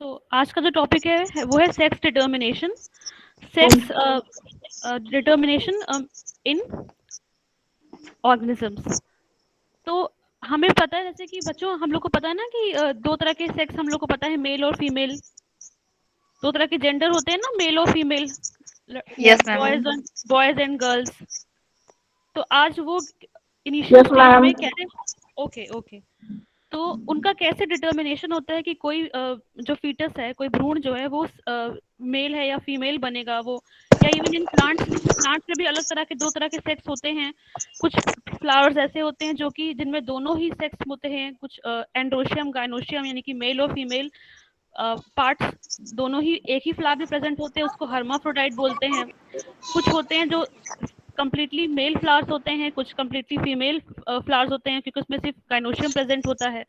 तो आज का जो टॉपिक है वो है sex determination. Sex determination in organisms. तो हमें पता है, जैसे कि बच्चों हम लोग को पता है ना कि दो तरह के सेक्स हम लोग को पता है, मेल और फीमेल। दो तरह के जेंडर होते हैं ना, मेल और female, yes ma'am. Boys and girls. तो आज वो इनिशियल यस स्टेज मैम। में कैसे, ओके ओके, तो उनका कैसे डिटर्मिनेशन होता है कि कोई जो फीटस है, कोई भ्रूण जो है वो मेल है या फीमेल बनेगा वो, या इवन इन प्लांट्स, प्लांट्स में भी अलग तरह के दो तरह के सेक्स होते हैं। कुछ फ्लावर्स ऐसे होते हैं जो कि जिनमें दोनों ही सेक्स होते हैं, कुछ एंड्रोशियम गायनोशियम यानी कि मेल और फीमेल पार्ट्स दोनों ही एक ही फ्लावर में प्रेजेंट होते हैं, उसको हर्माफ्रोडाइट बोलते हैं। कुछ होते हैं जो कंप्लीटली मेल फ्लावर्स होते हैं, कुछ कंप्लीटली फीमेल फ्लावर्स होते हैं, क्योंकि उसमें सिर्फ गायनोशियम प्रेजेंट होता है।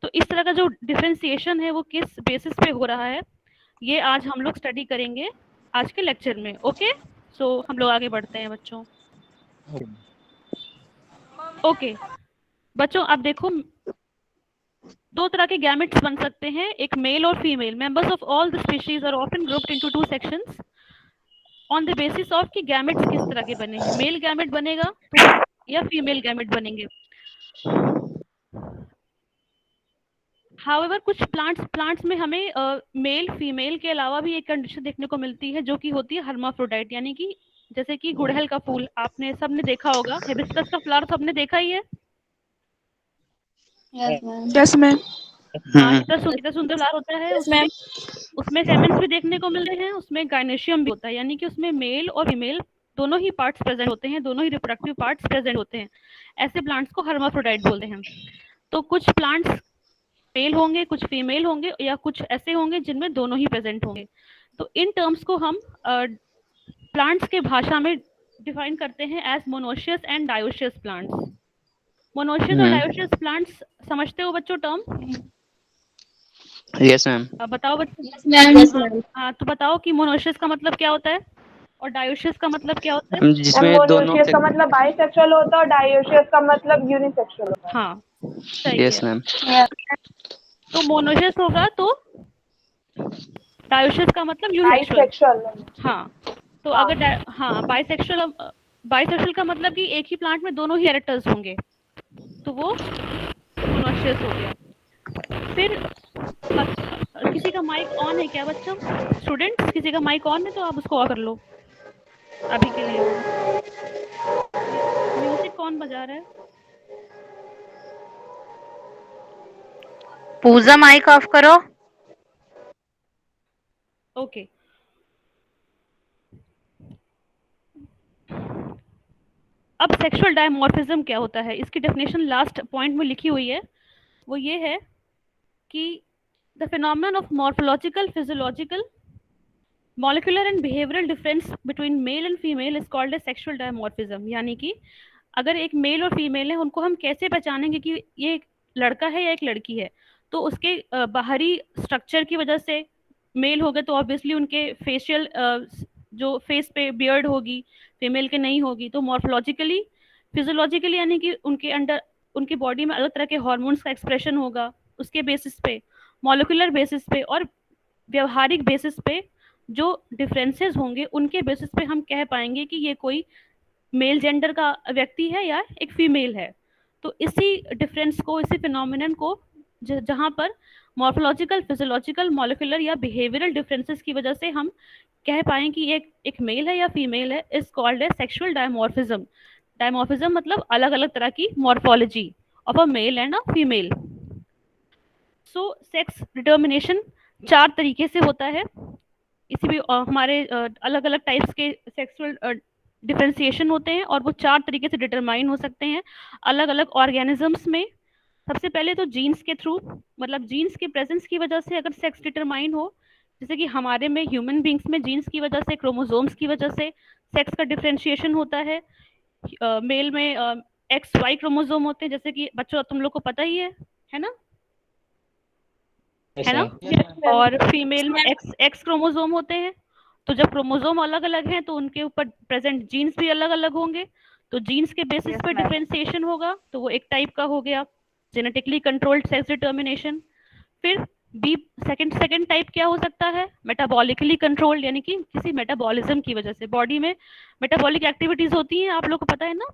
तो इस तरह का जो डिफरेंशिएशन है वो किस बेसिस पे हो रहा है, ये आज हम लोग स्टडी करेंगे आज के लेक्चर में। ओके, सो हम लोग आगे बढ़ते हैं बच्चों। ओके बच्चों, अब देखो, दो तरह के गैमेट्स बन सकते हैं, एक मेल और female. Members of all the species are often grouped into two sections on the basis of कि गैमेट्स किस तरह के बने हैं। मेल गैमेट बनेगा तो या फीमेल गैमेट बनेंगे। हाउएवर कुछ प्लांट्स में हमें मेल फीमेल के अलावा भी एक कंडीशन देखने को मिलती है जो कि होती है हर्माफ्रोडाइट, यानी कि जैसे कि गुड़हल का फूल आपने सबने देखा होगा, हिबिस्कस का फ्लावर सबने देखा ही है। Yes ma'am. Yes ma'am. हाँ, कितना सुंदर फ्लावर होता है। Yes ma'am. उसमें सेमेंस भी देखने को मिलते हैं, उसमें गायनेशियम भी होता है, यानी कि उसमें मेल और फीमेल दोनों ही पार्ट्स प्रेजेंट होते हैं, दोनों ही रिप्रोडक्टिव पार्ट्स प्रेजेंट होते हैं। ऐसे प्लांट्स को हर्माफ्रोडाइट बोलते हैं। तो कुछ प्लांट्स मेल होंगे, कुछ फीमेल होंगे, या कुछ ऐसे होंगे जिनमें दोनों ही प्रेजेंट होंगे। तो इन टर्म्स को हम प्लांट्स के भाषा में डिफाइन करते हैं as monoecious and dioecious plants. Monoecious और डायोशियस प्लांट्स समझते हो बच्चों टर्म? Yes ma'am. बताओ बच्चों। Yes ma'am. हाँ, तो बताओ कि मोनोशियस का मतलब क्या होता है और डायोशियस का मतलब क्या होता है? जिसमें दोनों मोनोशियस का मतलब बाइसेक्सुअल होता है और डायोशियस का मतलब यूनिसेक्सुअल होता है। हाँ सही यस है। मैम। तो मोनोशियस होगा तो डायोशियस का मतलब यूनिसेक्सुअल। बाइसेक्सुअल। हाँ, तो अगर हाँ बाइसेक्सुअल, बाइसेक्सुअल का मतलब कि एक ही प्लांट में दोनों ही कैरेक्टर्स होंगे, तो वो मोनोशियस हो गया। फिर किसी का माइक ऑन है क्या बच्चों? स्टूडेंट्स, किसी का माइक ऑन है तो आप उसको ऑफ कर लो अभी के लिए। म्यूजिक कौन बजा रहा है? पूजा माइक ऑफ करो। ओके। अब सेक्सुअल डायमॉर्फिज्म क्या होता है, इसकी डेफिनेशन लास्ट पॉइंट में लिखी हुई है। वो ये है कि the phenomenon of morphological, physiological, molecular and behavioural difference between mail and female is called A sexual dimorphism. यानी कि अगर एक मेल और फीमेल है, उनको हम कैसे पहचानेंगे कि ये एक लड़का है या एक लड़की है? तो उसके बाहरी स्ट्रक्चर की वजह से, मेल हो गए तो ऑब्वियसली उनके फेशियल जो फेस पे बियर्ड होगी, फीमेल के नहीं होगी। तो मॉर्फोलॉजिकली, फिजियोलॉजिकली यानी कि उनके अंडर, उनकी बॉडी में अलग तरह के हार्मोन्स का एक्सप्रेशन होगा, उसके बेसिस पे, मॉलिक्यूलर बेसिस पे और व्यवहारिक बेसिस पे जो डिफरेंसेस होंगे, उनके बेसिस पे हम कह पाएंगे कि ये कोई मेल जेंडर का व्यक्ति है या एक फीमेल है। तो इसी डिफरेंस को, इसी फिनोमिनन को जहाँ पर मॉर्फोलॉजिकल, फिजियोलॉजिकल, मॉलिक्यूलर या बिहेवियरल डिफरेंसेस की वजह से हम कह पाएं कि एक मेल है या फीमेल है, is called A sexual dimorphism. Dimorphism मतलब अलग अलग तरह की morphology of a male and a female. So sex determination चार तरीके से होता है। इसी भी हमारे अलग अलग टाइप्स के सेक्सुअल डिफरेंशिएशन होते हैं और वो चार तरीके से डिटरमाइन हो सकते हैं अलग अलग ऑर्गेनिजम्स में। सबसे पहले तो जीन्स के थ्रू, मतलब जीन्स के प्रेजेंस की वजह से अगर सेक्स डिटरमाइन हो, जैसे कि हमारे में ह्यूमन बींग्स में जीन्स की वजह से, क्रोमोसोम्स की वजह से सेक्स का डिफरेंशिएशन होता है। मेल में एक्स वाई क्रोमोसोम होते हैं, जैसे कि बच्चों तुम लोग को पता ही है ना, है ना? और फीमेल में एक्स एक्स क्रोमोसोम होते हैं। तो जब क्रोमोसोम अलग अलग हैं तो उनके ऊपर प्रेजेंट जीन्स भी अलग अलग होंगे। तो जीन्स के बेसिस पर डिफरेंशिएशन होगा, तो वो एक टाइप का हो गया जेनेटिकली कंट्रोल्ड सेक्स डिटर्मिनेशन। फिर बी सेकंड टाइप क्या हो सकता है, मेटाबॉलिकली कंट्रोल्ड, यानी कि किसी मेटाबॉलिज्म की वजह से बॉडी में मेटाबॉलिक एक्टिविटीज होती हैं, आप लोग को पता है ना,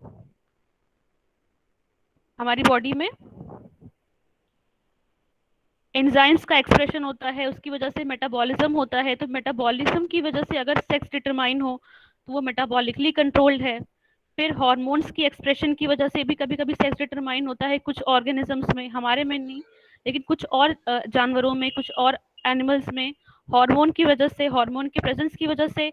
हमारी बॉडी में एंजाइम्स का एक्सप्रेशन होता है, उसकी वजह से मेटाबॉलिज्म होता है। तो मेटाबॉलिज्म की वजह से अगर सेक्स डिटरमाइन हो तो वो मेटाबॉलिकली कंट्रोल्ड है। फिर हार्मोन्स की एक्सप्रेशन की वजह से भी कभी कभी सेक्स डिटरमाइन होता है कुछ ऑर्गेनिजम्स में, हमारे में नहीं लेकिन कुछ और जानवरों में, कुछ और एनिमल्स में हार्मोन की वजह से, हार्मोन के प्रेजेंस की वजह से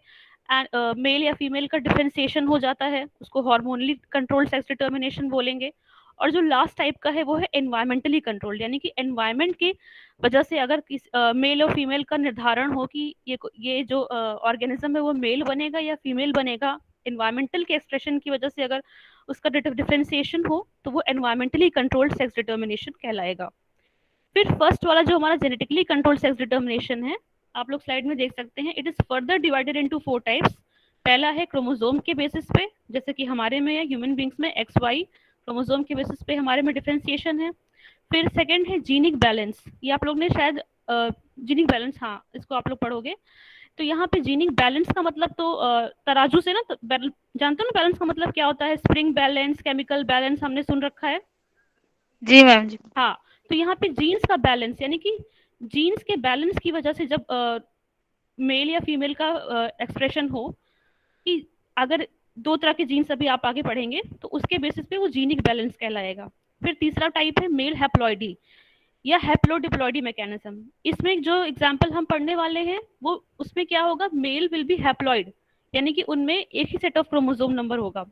मेल या फीमेल का डिफरेंशिएशन हो जाता है, उसको हार्मोनली कंट्रोल्ड सेक्स डिटर्मिनेशन बोलेंगे। और जो लास्ट टाइप का है वो है एनवायरमेंटली कंट्रोल्ड, यानी कि एनवायरमेंट की वजह से अगर मेल और फीमेल का निर्धारण हो कि ये जो ऑर्गेनिज्म है वो मेल बनेगा या फीमेल बनेगा, एनवायरमेंटल के एक्सप्रेशन की वजह से अगर उसका डिफरेंशिएशन हो तो वो एनवायरमेंटली कंट्रोल्ड सेक्स डिटर्मिनेशन कहलाएगा। फिर फर्स्ट वाला जो हमारा जेनेटिकली कंट्रोल्ड सेक्स डिटर्मिनेशन है, आप लोग स्लाइड में देख सकते हैं, it is further divided into 4 types. पहला है क्रोमोसोम के बेसिस पे, जैसे कि हमारे में है ह्यूमन बींग्स में एक्स वाई क्रोमोसोम के बेसिस पे हमारे में डिफरेंशिएशन है। फिर सेकंड है जीनिक बैलेंस, ये आप लोग ने शायद जीनिक बैलेंस, हाँ इसको आप लोग पढ़ोगे। तो यहाँ पे जीनिक बैलेंस का मतलब तो तराजू से ना, तो जानते हो ना बैलेंस का मतलब क्या होता है, स्प्रिंग बैलेंस, केमिकल बैलेंस हमने सुन रखा है। जी मैम जी। हाँ, तो यहाँ पे जीन्स का बैलेंस, यानी कि जीन्स के बैलेंस की वजह से जब मेल या फीमेल का एक्सप्रेशन हो, कि अगर दो तरह के जीन्स अभी आप आगे पढ़ेंगे तो उसके बेसिस पे वो जीनिक बैलेंस कहलाएगा। फिर तीसरा टाइप है मेल हैप्लॉइडी या हैप्लोडिप्लॉइडी मैकेनिज्म। इसमें जो एग्जांपल हम पढ़ने वाले हैं वो उसमें क्या होगा, मेल विल बी हैप्लॉइड, यानी कि उनमें एक ही सेट ऑफ क्रोमोसोम नंबर होगा,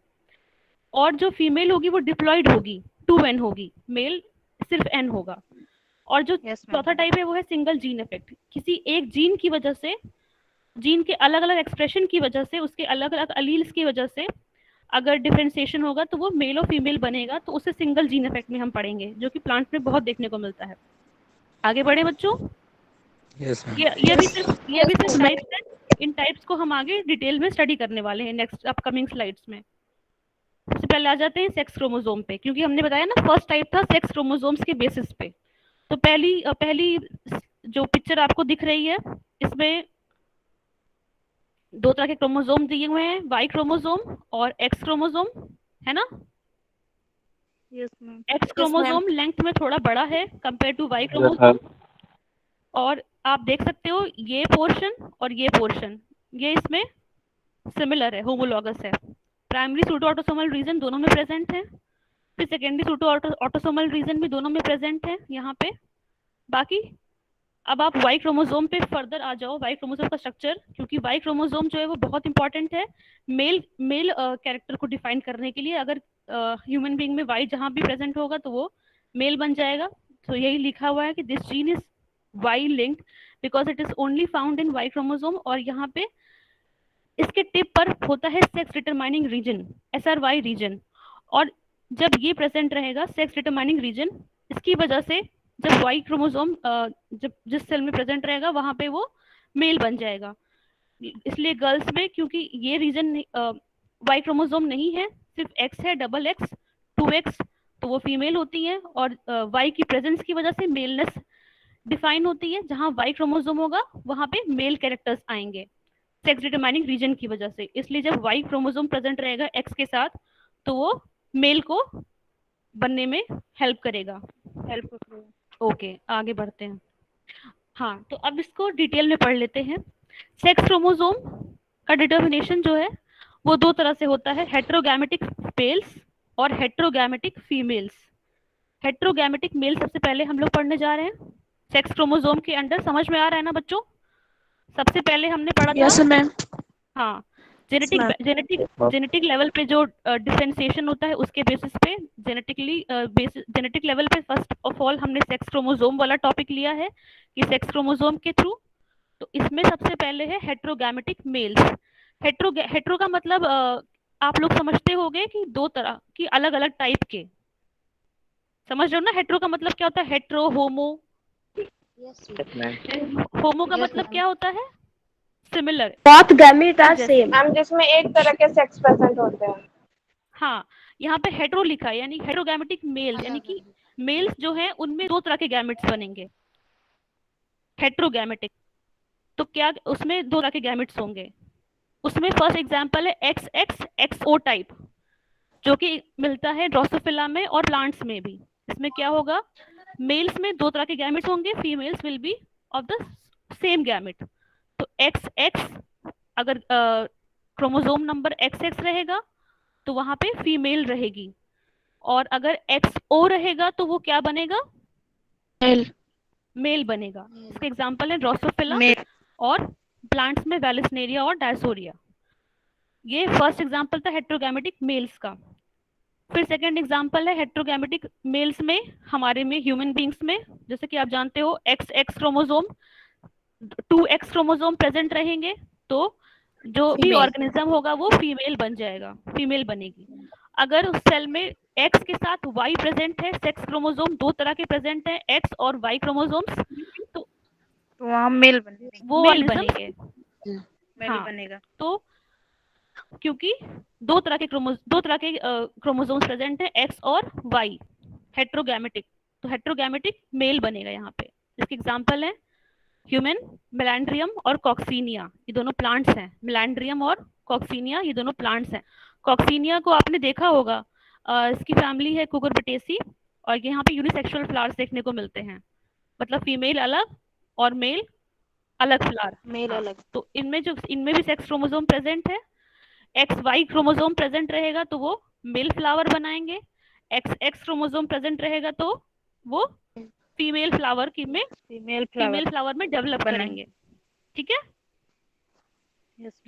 और जो फीमेल होगी वो डिप्लॉइड होगी, 2n होगी, मेल सिर्फ n होगा। और जो चौथा टाइप है वो है सिंगल जीन इफेक्ट, किसी एक जीन की वजह से, जीन के अलग अलग एक्सप्रेशन की वजह से, उसके अलग अलग अलील्स की वजह से अगर डिफरेंशिएशन होगा तो वो मेल और फीमेल बनेगा, तो उसे सिंगल जीन इफेक्ट में हम पढ़ेंगे, जो कि प्लांट में बहुत देखने को मिलता है। आगे बढ़े बच्चों। Yes ma'am. ये भी सिर्फ टाइप्स हैं, इन टाइप्स को हम आगे डिटेल में स्टडी करने वाले हैं नेक्स्ट अपकमिंग स्लाइड्स में। सबसे पहले आ जाते हैं सेक्स क्रोमोसोम पे, क्योंकि हमने बताया ना फर्स्ट टाइप था सेक्स क्रोमोसोम्स के बेसिस पे। तो पहली जो पिक्चर आपको दिख रही है, इसमें दो तरह के क्रोमोसोम दिए हुए हैं, वाई क्रोमोसोम और एक्स क्रोमोसोम, है ना। Yes ma'am. X chromosome length में थोड़ा बड़ा है कंपेयर टू वाई क्रोमोसोम, और आप देख सकते हो ये पोर्शन और ये पोर्शन, ये इसमें सिमिलर है, होमोलॉगस है। प्राइमरी सूडो ऑटोसोमल रीजन दोनों में प्रेजेंट है, फिर सेकेंडरी सूडो ऑटोसोमल रीजन भी दोनों में प्रेजेंट है यहाँ पे। बाकी अब आप वाई क्रोमोसोम पे फर्दर आ जाओ, वाई क्रोमोसोम का स्ट्रक्चर, क्योंकि वाई क्रोमोसोम जो है वो बहुत इंपॉर्टेंट है मेल कैरेक्टर को डिफाइन करने के लिए। अगर ह्यूमन बीइंग में वाई जहाँ भी प्रेजेंट होगा तो वो मेल बन जाएगा। तो यही लिखा हुआ है कि this gene is Y linked because it is only found in Y chromosome, और यहाँ पे इसके टिप पर होता है sex determining region, SRY region. और जब ये प्रेजेंट रहेगा सेक्स डिटरमाइनिंग रीजन, इसकी वजह से जब वाई क्रोमोसोम जब जिस सेल में प्रेजेंट रहेगा वहां पे वो मेल बन जाएगा। इसलिए गर्ल्स में क्योंकि ये रीजन वाई क्रोमोसोम नहीं है, सिर्फ एक्स है, डबल एक्स 2x, तो वो फीमेल होती है, और वाई की प्रेजेंस की वजह से मेलनेस डिफाइन होती है। जहां वाई क्रोमोसोम होगा वहां पे मेल कैरेक्टर्स आएंगे सेक्स डिटरमाइनिंग रीजन की वजह से। इसलिए जब वाई क्रोमोसोम प्रेजेंट रहेगा एक्स के साथ तो वो मेल को बनने में हेल्प करेगा। ओके, आगे बढ़ते हैं। हाँ, तो अब इसको डिटेल में पढ़ लेते हैं। सेक्स क्रोमोसोम का डिटर्मिनेशन जो है वो दो तरह से होता है, हेट्रोगैमेटिक मेल्स और हेट्रोगैमेटिक फीमेल्स। हेट्रोगैमेटिक मेल सबसे पहले हम लोग पढ़ने जा रहे हैं सेक्स क्रोमोसोम के अंडर। समझ में आ रहा है ना बच्चों। सबसे पहले हमने पढ़ा था, यस मैम। हाँ, जेनेटिक लेवल पे जो डिफरेंशिएशन होता है उसके बेसिस पे जेनेटिक लेवल पे फर्स्ट ऑफ ऑल हमने सेक्स क्रोमोसोम वाला टॉपिक लिया है कि सेक्स क्रोमोसोम के थ्रू। तो इसमें सबसे पहले है हेट्रोगैमेटिक मेल्स। हेट्रो का मतलब आप लोग समझते होंगे कि दो तरह की अलग अलग टाइप के, समझ रहे हो ना। हेट्रो का मतलब क्या होता है, हेट्रो, होमो। होमो का मतलब क्या होता है, similar, both gamete are same ma'am, जिसमें एक तरह के सेक्स प्रेजेंट होते हैं। हाँ, यहाँ पे हेट्रो लिखा है, यानी हेट्रोगैमेटिक मेल, यानी कि मेल्स जो है उनमें दो तरह के गैमेट्स बनेंगे। हेट्रोगैमेटिक। तो क्या उसमें दो तरह के गैमेट्स होंगे। उसमें फर्स्ट एग्जांपल है एक्स एक्स एक्स ओ टाइप, जो कि मिलता है ड्रोसोफिला में और प्लांट्स में भी। इसमें क्या होगा, मेल्स में दो तरह के गैमेट्स होंगे, females will be of the same gamete. तो एक्स एक्स अगर क्रोमोसोम नंबर एक्स एक्स रहेगा तो वहां पे फीमेल रहेगी, और अगर एक्स ओ रहेगा तो वो क्या बनेगा, मेल मेल बनेगा। इसके एग्जांपल है ड्रोसोफिला मेल और प्लांट्स में वैलिसनेरिया और डायसोरिया। ये फर्स्ट एग्जांपल था हेट्रोगैमेटिक मेल्स का। फिर सेकंड एग्जांपल है हेट्रोगैमेटिक मेल्स में, हमारे में ह्यूमन बींग्स में। जैसे कि आप जानते हो x x chromosome, 2x chromosome present रहेंगे, तो जो भी ऑर्गेनिज्म होगा वो फीमेल बन जाएगा, फीमेल बनेगी। अगर उस सेल में x के साथ y प्रेजेंट है, सेक्स क्रोमोसोम दो तरह के प्रेजेंट है, x और y क्रोमोसोम्स, तो वहाँ मेल बनेगा। वो मेल organism- बनेंगे। मेल हाँ, बनेगा। तो क्योंकि दो तरह के क्रोमोसोम्स प्रेजेंट है, x और y, हेट्रोगैमेटिक। तो हेट्रोगैमेटिक मेल बनेगा यहाँ पे। इसके एग्जांपल है ह्यूमन, मेलांड्रियम और कॉक्सीनिया, ये दोनों प्लांट्स हैं। मेलांड्रियम और कॉक्सीनिया ये दोनों प्लांट्स हैं। कॉक्सीनिया को आपने देखा होगा, इसकी फैमिली है कुकुरबिटेसी, और यहाँ पे यूनिसेक्सुअल फ्लावर्स देखने को मिलते हैं, मतलब फीमेल अलग और मेल अलग फ्लावर। मेल अलग। तो इनमें भी सेक्स क्रोमोसोम प्रेजेंट है। एक्स वाई क्रोमोसोम प्रेजेंट रहेगा तो वो मेल फ्लावर बनाएंगे, एक्स एक्स क्रोमोसोम प्रेजेंट रहेगा तो वो फीमेल फ्लावर में फीमेल फीमेल फ्लावर में डेवलप करेंगे। ठीक है। यस।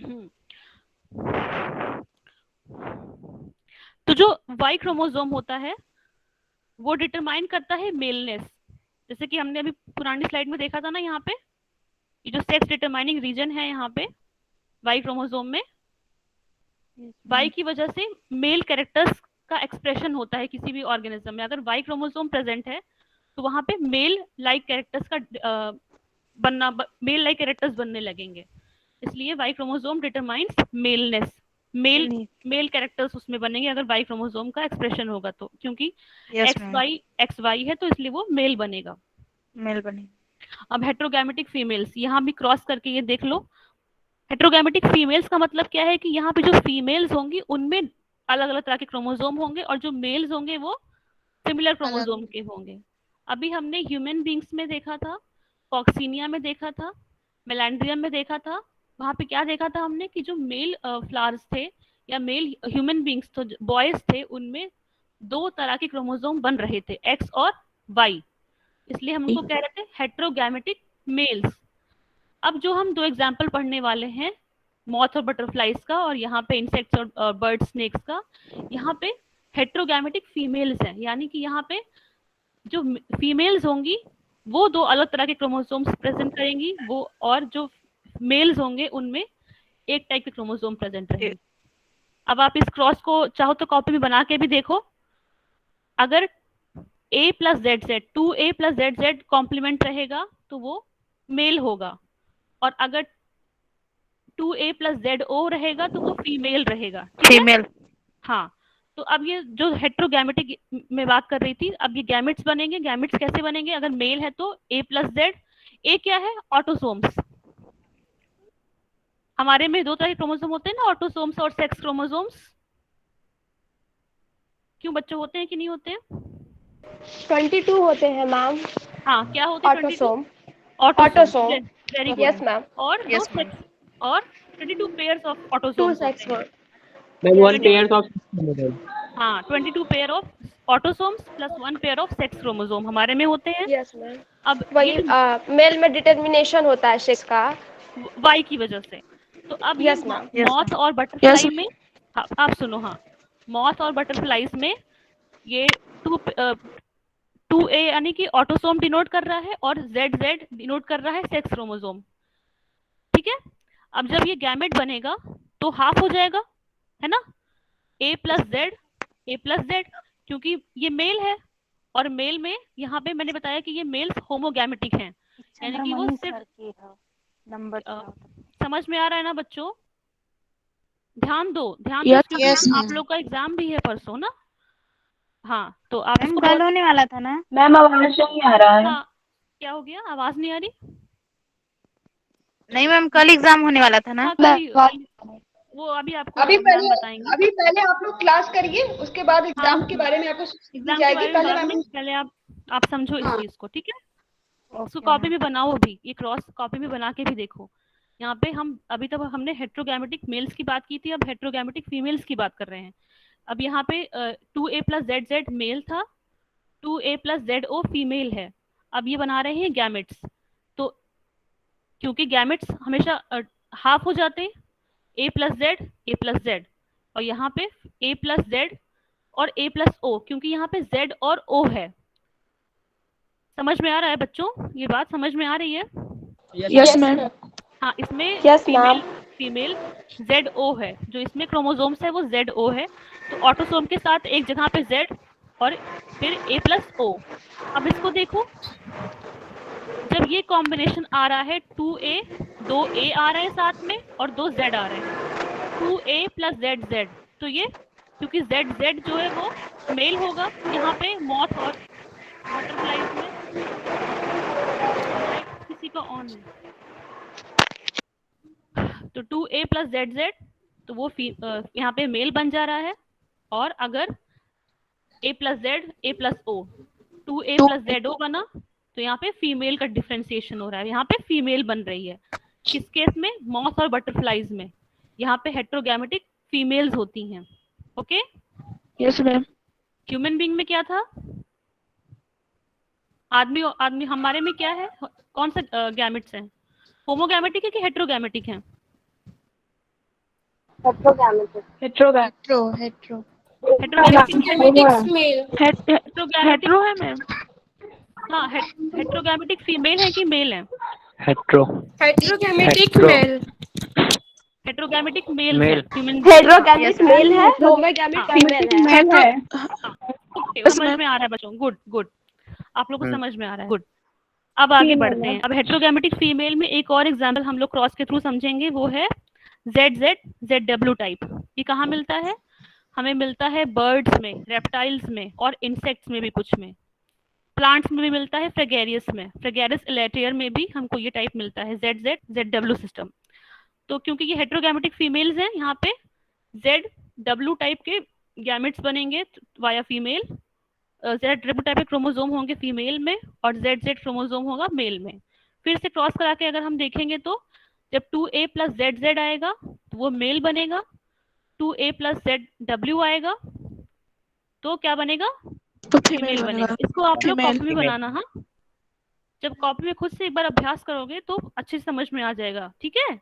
तो जो वाई क्रोमोसोम होता है वो डिटरमाइन करता है मेलनेस। जैसे कि हमने अभी पुरानी स्लाइड में देखा था ना, यहाँ पे ये जो सेक्स डिटरमाइनिंग रीजन है यहाँ पे वाई क्रोमोसोम में, वाई की वजह से मेल कैरेक्टर्स का एक्सप्रेशन होता है किसी भी ऑर्गेनिज्म में। अगर वाई क्रोमोसोम प्रेजेंट है तो वहां पे मेल लाइक कैरेक्टर्स का मेल लाइक कैरेक्टर्स बनने लगेंगे। इसलिए Y chromosome determines maleness, male characters उसमें बनेंगे अगर वाई क्रोमोसोम का एक्सप्रेशन होगा तो, क्योंकि एक्स वाई है तो इसलिए वो मेल बनेगा, मेल बनेगा। अब हेट्रोगैमेटिक फीमेल्स, यहाँ भी क्रॉस करके ये देख लो। हेट्रोगैमेटिक फीमेल्स का मतलब क्या है कि यहाँ पे जो फीमेल्स होंगी उनमें अलग अलग तरह के क्रोमोसोम होंगे, और जो मेल्स होंगे वो सिमिलर क्रोमोसोम के होंगे। अभी हमने ह्यूमन बींग्स में देखा था, कॉक्सीनिया में देखा था, मेलांड्रियम में देखा था। वहां पे क्या देखा था हमने कि जो मेल फ्लावर्स थे या मेल ह्यूमन बींग्स तो बॉयज थे, उनमें दो तरह के क्रोमोसोम बन रहे थे, एक्स और वाई, इसलिए हम उनको कह रहे थे हेट्रोगैमेटिक मेल्स। अब जो हम दो एग्जाम्पल पढ़ने वाले हैं, मॉथ और बटरफ्लाइज का, और यहाँ पे इंसेक्ट्स और बर्ड स्नेक्स का, यहाँ पे हेट्रोगैमेटिक फीमेल्स हैं, यानी कि यहाँ पे जो फीमेल्स होंगी वो दो अलग तरह के क्रोमोसोम्स प्रेजेंट करेंगी वो, और जो मेल्स होंगे उनमें एक टाइप के क्रोमोसोम प्रेजेंट रहेंगे। अब आप इस क्रॉस को चाहो तो कॉपी में बना के भी देखो। अगर a plus Z Z 2a plus Z Z complement रहेगा तो वो मेल होगा, और अगर 2a प्लस जेड ओ रहेगा तो वो फीमेल रहेगा। फीमेल। हाँ, तो अब ये जो हेट्रोगैमेटिक में बात कर रही थी, अब ये गैमेट्स बनेंगे। गैमेट्स कैसे बनेंगे, अगर मेल है तो a प्लस जेड, ए क्या है, ऑटोसोम्स। हमारे में दो तरह के क्रोमोसोम होते हैं ना, ऑटोसोम्स और सेक्स क्रोमोसोम्स। क्यों बच्चों, होते हैं कि नहीं होते हैं? 22 होते हैं मैम। हाँ, क्या होते हैं? Autosome. Autosome, very good. Yes ma'am. और दो सेक्स, और 22 पेयर्स ऑफ ऑटोसोम्स सेक्स होते हैं। Then one pair of chromosomes. हाँ, 22 pair of autosomes plus 1 pair of sex chromosome हमारे में होते हैं। Yes ma'am. अब वही मेल में डिटर्मिनेशन होता है सेक्स का वाई की वजह से। तो अब ये Yes, ma'am. मॉथ और बटरफ्लाई में, हाँ, आप सुनो, हाँ, मॉथ और बटरफ्लाईज में ये 2a यानी कि ऑटोसोम डिनोट कर रहा है, और जेड जेड डिनोट कर रहा है सेक्स क्रोमोसोम। ठीक है। अब जब ये गैमेट बनेगा तो हाफ हो जाएगा, है ना, a प्लस जेड, क्योंकि ये मेल है, और मेल में यहाँ पे मैंने बताया कि ये मेल्स होमोगैमेटिक हैं, यानी कि वो सिर्फ नंबर समझ में आ रहा है ना बच्चों? ध्यान दो, क्योंकि आप लोग का एग्जाम भी है परसों ना। हाँ, तो आप इसको कल होने वाला था ना मैम। आवाज नहीं आ रहा है। हाँ, क्या हो गया, आवाज नहीं आ रही? नहीं मैम, कल एग्जाम होने वाला था ना। हाँ कल वो अभी आपको एग्जाम बताएंगे। अभी पहले आप लोग क्लास करिए, उसके बाद एग्जाम के बारे में आपको एग्जाम के जाएगी। बारे में पहले बाद मैम में, पहले आप समझो इस हाँ। चीज को, ठीक है। उसको ओके कॉपी मैम। में बनाओ भी, ये क्रॉस कॉपी में बना के भी देखो। यहाँ पे हम अभी तक हमने हेट्रोगैमेटिक मेल्स की बात की थी, अब हेट्रोगैमेटिक फीमेल्स की बात कर रहे हैं। अब यहाँ पे 2a + ZZ मेल था, 2a + ZO फीमेल है। अब ये बना रहे हैं गैमेट्स। तो क्योंकि गैमेट्स हमेशा हाफ हो जाते हैं, a + Z a + Z, और यहाँ पे a + Z और a + O, क्योंकि यहाँ पे Z और O है। समझ में आ रहा है बच्चों? ये बात समझ में आ रही है? Yes ma'am. हाँ, इसमें यस मैम। फीमेल ZO है, जो इसमें क्रोमोसोम्स है वो ZO है। तो ऑटोसोम के साथ एक जगह पे Z और फिर a + O। अब इसको देखो, जब ये कॉम्बिनेशन आ रहा है 2a, 2a आ रहे हैं साथ में और 2 Z आ रहे हैं, 2a + ZZ, तो ये क्योंकि ZZ जो है वो मेल होगा यहाँ पे मॉथ और बटरफ्लाइज में। किसी का ऑन है तो 2a + ZZ, तो वो यहाँ पे मेल बन जा रहा है। और अगर a + Z a + O, 2a + ZO बना, तो यहाँ पे फीमेल का डिफरेंशिएशन हो रहा है, यहाँ पे फीमेल बन रही है। किस केस में? मॉथ और बटरफ्लाइज में। यहाँ पे हेट्रोगैमेटिक फीमेल्स होती हैं। Okay, yes ma'am. Human being में क्या था? आदमी हमारे में क्या है? कौन सा गैमेट्स हैं? होमोगैमेटिक है कि हेट्रोगैमेटिक है? हेट्रो है मैम। हाँ, हेट्रोगैमेटिक फीमेल है कि मेल है? हेट्रोगैमेटिक मेल। हेट्रोगैमेटिक मेल है मेल। ह्यूमन। हेट्रोगैमेटिक मेल है, होमोगैमेटिक फीमेल है। ओके, समझ में आ रहा है बच्चों? गुड गुड, आप लोग को समझ में आ रहा है। गुड, अब आगे बढ़ते हैं। अब हेट्रोगैमेटिक फीमेल में एक और एग्जांपल हम लोग क्रॉस के थ्रू समझेंगे, वो है ZZ ZW टाइप। ये कहाँ मिलता है? हमें मिलता है बर्ड्स में, रेप्टाइल्स में और इंसेक्ट्स में भी कुछ में। प्लांट्स में भी मिलता है, फ्रेगेरियस में, फ्रेगेरियस इलेटियर में भी हमको ये टाइप मिलता है, ZZ ZW सिस्टम। तो क्योंकि ये हेट्रोगैमेटिक फीमेल्स हैं, यहाँ पे ZW टाइप के गैमेट्स बनेंगे वाया फीमेल, ZW टाइप के क्रोमोसोम होंगे फीमेल में और ZZ क्रोमोसोम होगा मेल में। फिर से क्रॉस करा के अगर हम देखेंगे तो जब 2a + ZZ आएगा तो वो मेल बनेगा, 2a + ZW आएगा तो क्या बनेगा? तो फीमेल बनेगा। इसको आप लोग कॉपी में बनाना। हाँ, जब कॉपी में खुद से एक बार अभ्यास करोगे तो अच्छे से समझ में आ जाएगा, ठीक है?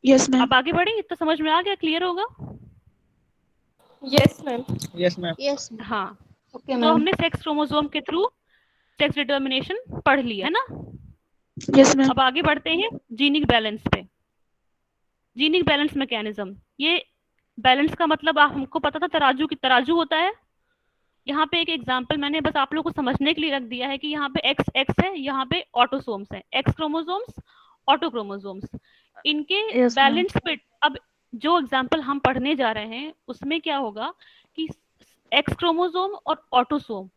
Yes ma'am. अब आगे बढ़े, इतना समझ में आ गया? क्लियर होगा? Yes ma'am. Yes ma'am. Yes हाँ, ओके तो मैम। हमने सेक्स क्रोमोसोम के थ्रू सेक्स डिटर्मिनेशन पढ़ लिया है ना। Yes ma'am. अब आगे बढ़ते हैं जीनिक बैलेंस पे। जीनिक बैलेंस मैकेनिज्म, ये बैलेंस का मतलब हमको पता था तराजू की तराजू होता है। यहाँ पे एक एग्जांपल मैंने बस आप लोगों को समझने के लिए रख दिया है कि यहाँ पे एक्स एक्स है, यहाँ पे ऑटोसोम्स है, एक्स क्रोमोसोम्स ऑटो क्रोमोसोम्स, इनके Yes, ma'am. बैलेंस पे। अब जो एग्जांपल हम पढ़ने जा रहे हैं उसमें क्या होगा कि एक्स क्रोमोसोम और ऑटोसोम,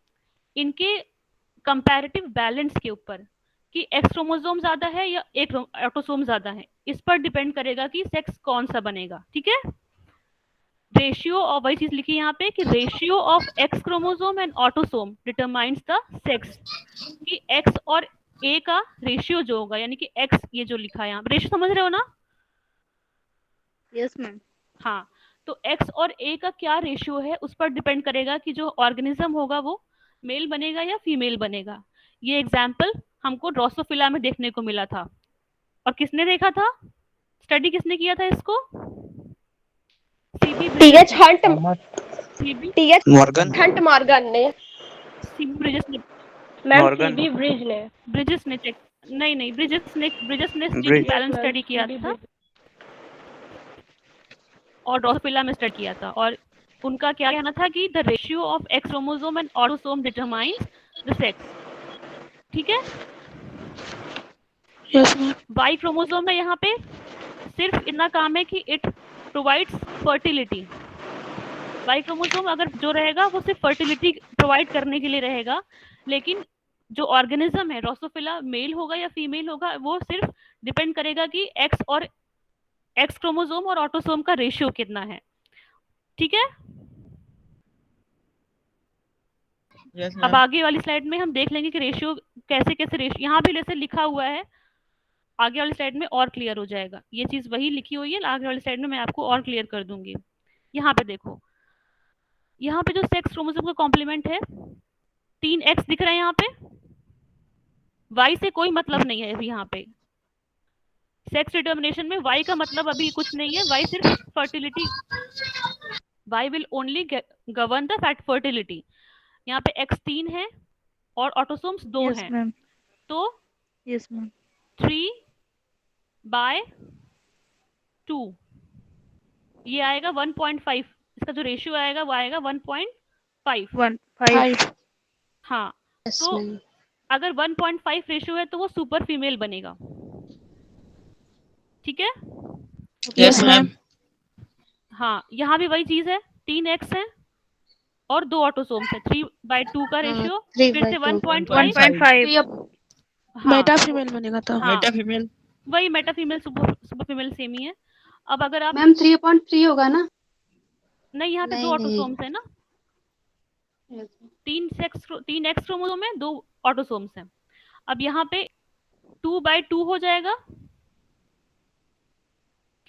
इनके कंपैरेटिव बैलेंस के ऊपर कि एक्स क्रोमोसोम ज्यादा है या एक ऑटोसोम ज्यादा है, इस पर डिपेंड करेगा कि सेक्स कौन सा बनेगा। ठीक है, रेशियो, और वही चीज लिखी यहाँ पे कि ratio of x chromosome and autosome determines the sex, कि एक्स और ए का रेशियो जो होगा, यानी कि एक्स, ये जो लिखा है यहाँ रेशियो, समझ रहे हो ना? Yes ma'am. हाँ, तो एक्स और ए का क्या रेशियो है उस पर डिपेंड करेगा कि जो ऑर्गेनिज्म होगा वो मेल बनेगा या फीमेल बनेगा। ये एग्जाम्पल हमको ड्रोसोफिला में देखने को मिला था। और किसने देखा था, स्टडी किसने किया था इसको? TH Hunt Morgan Hunt Morgan ने। सीबी ब्रिजेस ने, मैम मॉर्गन। सीबी ब्रिज ने। ब्रिजेस ने चेक, नहीं ब्रिजेस ने ब्रिज। बैलेंस स्टडी किया था और ड्रोसोफिला में स्टडी किया था। और उनका क्या कहना था कि the ratio of x chromosome and autosome determines the sex. ठीक है, यस मैम। वाई क्रोमोसोम में यहाँ पे सिर्फ इतना काम है कि it provides fertility. Y chromosome अगर जो रहेगा वो सिर्फ फर्टिलिटी प्रोवाइड करने के लिए रहेगा, लेकिन जो ऑर्गेनिज्म है ड्रोसोफिला मेल होगा या फीमेल होगा वो सिर्फ डिपेंड करेगा कि एक्स क्रोमोसोम और ऑटोसोम का रेशियो कितना है। ठीक है, यस अब मैम। आगे वाली स्लाइड में हम देख लेंगे कि रेशियो कैसे कैसे रेशियो यहाँ भी जैसे लिखा हुआ है, आगे वाली स्लाइड में और क्लियर हो जाएगा। ये चीज वही लिखी हुई है, आगे वाली स्लाइड में मैं आपको और क्लियर कर दूंगी। यहाँ पे देखो, यहाँ पे जो सेक्स क्रोमोसोम का कॉम्प्लीमेंट है 3x दिख रहा है यहाँ पे, y से कोई मतलब नहीं है अभी यहाँ पे। सेक्स डिटर्मिनेशन में y का मतलब अभी कुछ नहीं है, y सिर्फ fertility, y will only govern the fat fertility. यहाँ पे x 3 है और ऑटोसोम्स 2 Yes, हैं, ma'am. तो Yes, ma'am. 3/2 ये आएगा 1.5, इसका जो रेशियो आएगा वो आएगा 1.5। 1.5. हाँ, Yes, तो ma'am. अगर 1.5 रेशियो है तो वो सुपर फीमेल बनेगा। ठीक है, यस मैम। हाँ यहाँ भी वही चीज है, 3x है और 2 ऑटोसोम्स है, 3/2 का रेशियो, 3 फिर से by 2. 1.5। 1.5. हाँ, मेटा फीमेल बनेगा तो हाँ मेटा फीमेल। वही meta female super female same ही है। अब अगर आप मैम 3.3 होगा ना? नहीं, यहाँ पे 2 नहीं, ऑटोसोम्स है ना, 3 एक्स क्रोमोसोम है, 2 ऑटोसोम्स हैं। अब यहाँ पे 2/2 हो जाएगा,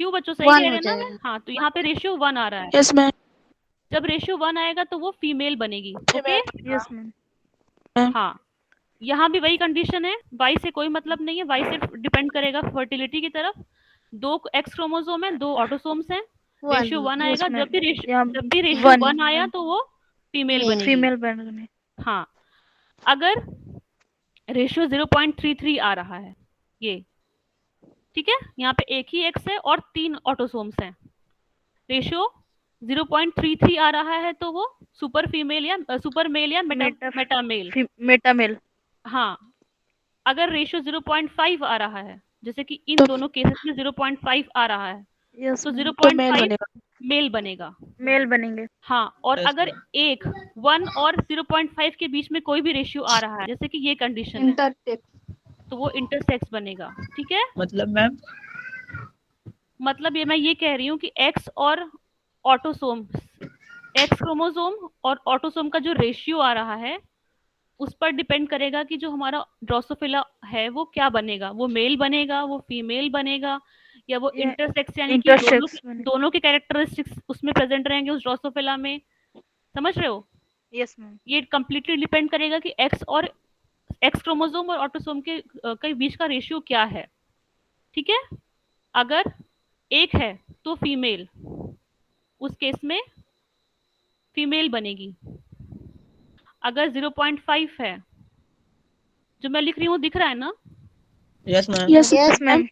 क्यों बच्चों सही 1 कह हो रहे हैं ना मैं? जाएगा। हाँ, तो यहाँ पे रेशियो 1 आ रहा है। Yes ma'am. जब रेशियो 1 आएगा तो वो फीमेल बनेगी। Okay, Yes, ma'am. हाँ यहाँ भी वही कंडीशन है, वाई से कोई मतलब नहीं है, वाई सिर्फ डिपेंड करेगा फर्टिलिटी की तरफ। 2 एक्स क्रोमोसोम है, 2 ऑटोसोम्स हैं, रेशियो 1 Yes, आएगा। ma'am. जब भी यहाँ रेशियो one. 1 आया तो वो फीमेल Male. बनेगी। फीमेल बने. हाँ, अगर रेशियो 0.33 आ रहा है ये, ठीक है, यहाँ पे एक ही एक्स है और 3 ऑटोसोम्स हैं, रेशियो 0.33 आ रहा है तो वो सुपर फीमेल या सुपर मेल या मेटा मेल। Meta male. हाँ, अगर रेशियो 0.5 आ रहा है, जैसे कि इन तो- दोनों केसेस में 0.5 आ रहा है, Yes, तो ma'am. 0.5 मेल बनेगा। मेल बनेंगे. हाँ, और Yes, अगर 1 और 0.5 के बीच में कोई भी रेशियो आ रहा है, जैसे कि ये कंडीशन है, इंटरसेक्स। तो वो इंटरसेक्स बनेगा। ठीक है, मतलब मैम मतलब ये मैं ये कह रही हूँ कि एक्स और ऑटोसोम, एक्स क्रोमोसोम और ऑटोसोम का जो रेशियो आ रहा है उस पर डिपेंड करेगा कि जो हमारा ड्रोसोफिला है वो क्या बनेगा, वो मेल बनेगा, वो फीमेल बनेगा, या वो ये इंटरसेक्स, यानी कि intersex बनेगा। दोनों के कैरेक्टरिस्टिक्स उसमें प्रेजेंट रहेंगे उस ड्रोसोफिला में। समझ रहे हो? Yes, ma'am. ये कंप्लीटली डिपेंड करेगा कि एक्स क्रोमोसोम और ऑटोसोम के बीच का रेशियो क्या है। ठीक है, अगर 1 है तो फीमेल, उस केस में फीमेल बनेगी। अगर 0.5 है, जो मैं लिख रही हूँ दिख रहा है ना, yes ma'am. Yes Yes, ma'am.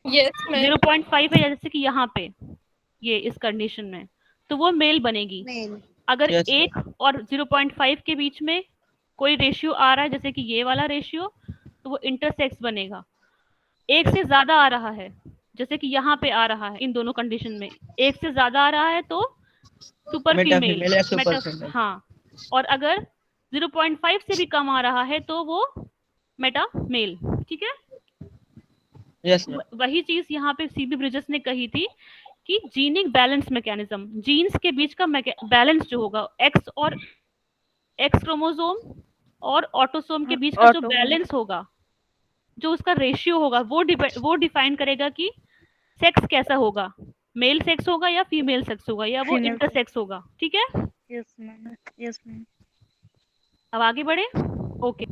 0.5 है, जैसे कि यहाँ पे ये इस कंडीशन में, तो वो मेल बनेगी। Male. अगर Yes. 1 और 0.5 के बीच में कोई रेशियो आ रहा है, जैसे कि ये वाला रेशियो, तो वो इंटरसेक्स बनेगा। 1 से ज्यादा आ रहा है, जैसे कि यहाँ पे आ रहा है, इन दोनों कंडीशन में 1 से ज्यादा आ रहा है तो सुपर मेटा फीमेल, फीमेल या सुपर फीमेल। हाँ, और अगर 0.5 से भी कम आ रहा है तो वो मेटा मेल। ठीक है, यस मैम। वही चीज यहाँ पे सीबी ब्रिजेस ने कही थी कि जीनिक बैलेंस मैकेनिज्म, जीन्स के बीच का बैलेंस जो होगा, एक्स क्रोमोसोम और ऑटोसोम के बीच का जो ऑटो- बैलेंस होगा, जो उसका रेशियो होगा, वो डिफाइन करेगा कि सेक्स कैसा होगा, मेल सेक्स होगा या फीमेल सेक्स होगा, या वो Female इंटरसेक्स होगा। ठीक है, Yes, ma'am. Yes, ma'am. अब आगे बढ़े। ओके,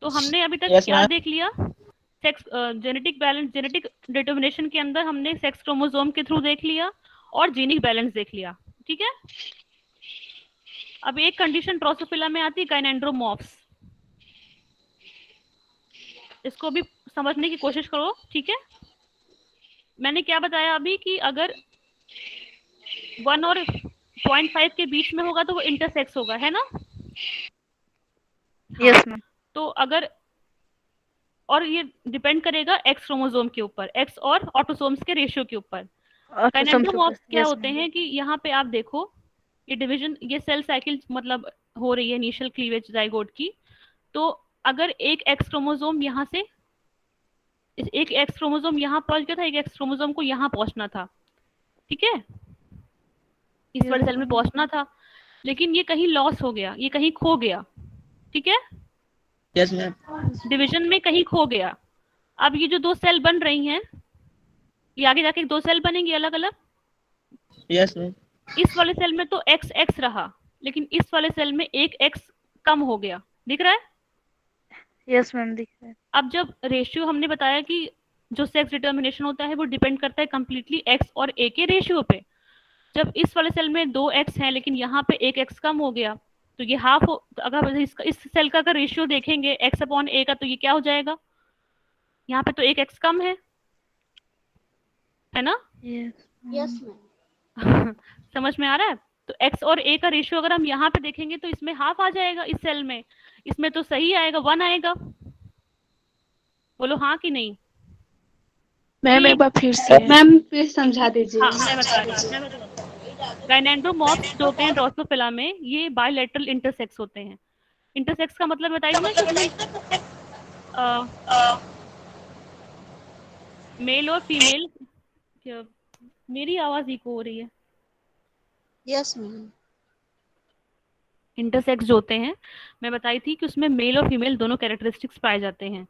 तो हमने अभी तक Yes, क्या ma'am. देख लिया? Sex genetic balance, genetic determination के अंदर हमने सेक्स क्रोमोसोम के थ्रू देख लिया और जीनिक बैलेंस देख लिया। ठीक है, अब एक कंडीशन ड्रोसोफिला में आती है, गाइनेंड्रोमॉर्फ्स। इसको भी समझने की कोशिश करो। ठीक है, मैंने क्या बताया अभी कि अगर 1 और 0.5 के बीच में होगा तो वो इंटरसेक्स होगा, है ना? Yes, ma'am. तो अगर, और ये डिपेंड करेगा एक्स क्रोमोसोम के ऊपर, एक्स और ऑटोसोम्स के रेशियो के ऊपर। गाइनेंड्रोमॉर्फ्स क्या Yes, होते ma'am. हैं कि यहाँ पे आप देखो, ये डिवीजन, ये सेल साइकिल मतलब हो रही है इनिशियल क्लीवेज जाइगोट की, तो अगर एक एक्स क्रोमोसोम यहाँ से एक एक्स क्रोमोसोम यहाँ पहुंच गया था, एक एक्स क्रोमोसोम को यहाँ पहुंचना था, ठीक है, इस वाले सेल में पहुंचना था, लेकिन ये कहीं लॉस हो गया, ये कहीं खो गया, ठीक है, यस मैम, डिवीजन में कहीं खो गया। अब ये जो दो सेल बन रही हैं, ये आगे जाके दो सेल बनेंगी अलग अलग। यस मैम, इस वाले सेल में तो एक्स एक्स रहा, लेकिन इस वाले सेल में एक एक्स कम हो गया, दिख रहा है? यस मैम, दिख रहा है। अब जब रेशियो हमने बताया कि जो सेक्स डिटर्मिनेशन होता है वो डिपेंड करता है कंप्लीटली एक्स और ए के रेशियो पे। जब इस वाले सेल में दो एक्स हैं लेकिन यहाँ पे एक एक्स कम हो गया, तो ये हाफ हो, अगर इस सेल का अगर रेशियो देखेंगे एक्स अपॉन ए का, तो ये क्या हो जाएगा, यहाँ पे तो एक एक्स कम है ना? Yes ma'am. समझ में आ रहा है? तो एक्स और ए का रेशियो अगर हम यहाँ पे देखेंगे तो इसमें हाफ आ जाएगा, इस सेल में, इसमें तो सही आएगा, 1 आएगा। बोलो हाँ कि नहीं? मैम एक बार फिर से मैम फिर समझा दीजिए। हाँ, मैं बता रही हूँ। गाइनेंड्रोमॉर्फ्स जो होते हैं ड्रोसोफिला में, ये बायलैटरल इंटरसेक्स होते हैं। इंटरसेक्स का मतलब बताइए ना, कि मेल और फीमेल, मेरी आवाज इको हो रही है। Yes ma'am. इंटरसेक्स जो होते हैं, मैं बताई थी कि उसमें मेल और फीमेल दोनों कैरेक्टरिस्टिक्स पाए जाते हैं।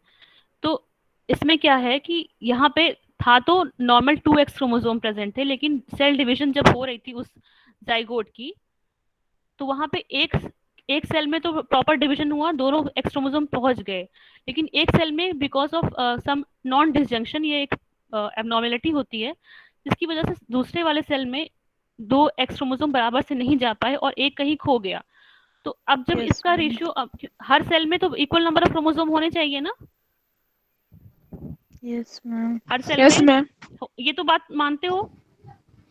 तो इसमें क्या है कि यहाँ पे था तो नॉर्मल 2x क्रोमोसोम प्रेजेंट थे, लेकिन सेल डिवीजन जब हो रही थी उस जाइगोट की, तो वहां पे एक सेल में तो प्रॉपर डिवीजन हुआ, दोनों एक्स क्रोमोसोम पहुंच गए, लेकिन एक सेल में because of some non disjunction, ये एक एबनॉर्मेलिटी होती है, जिसकी वजह से दूसरे वाले सेल में दो एक्स क्रोमोसोम बराबर से नहीं जा पाए और एक कहीं खो गया। तो अब जब इसका रेशियो, हर सेल में तो इक्वल नंबर ऑफ क्रोमोसोम होने चाहिए ना? Yes ma'am. हर सेल यस में मैम। ये तो बात मानते हो?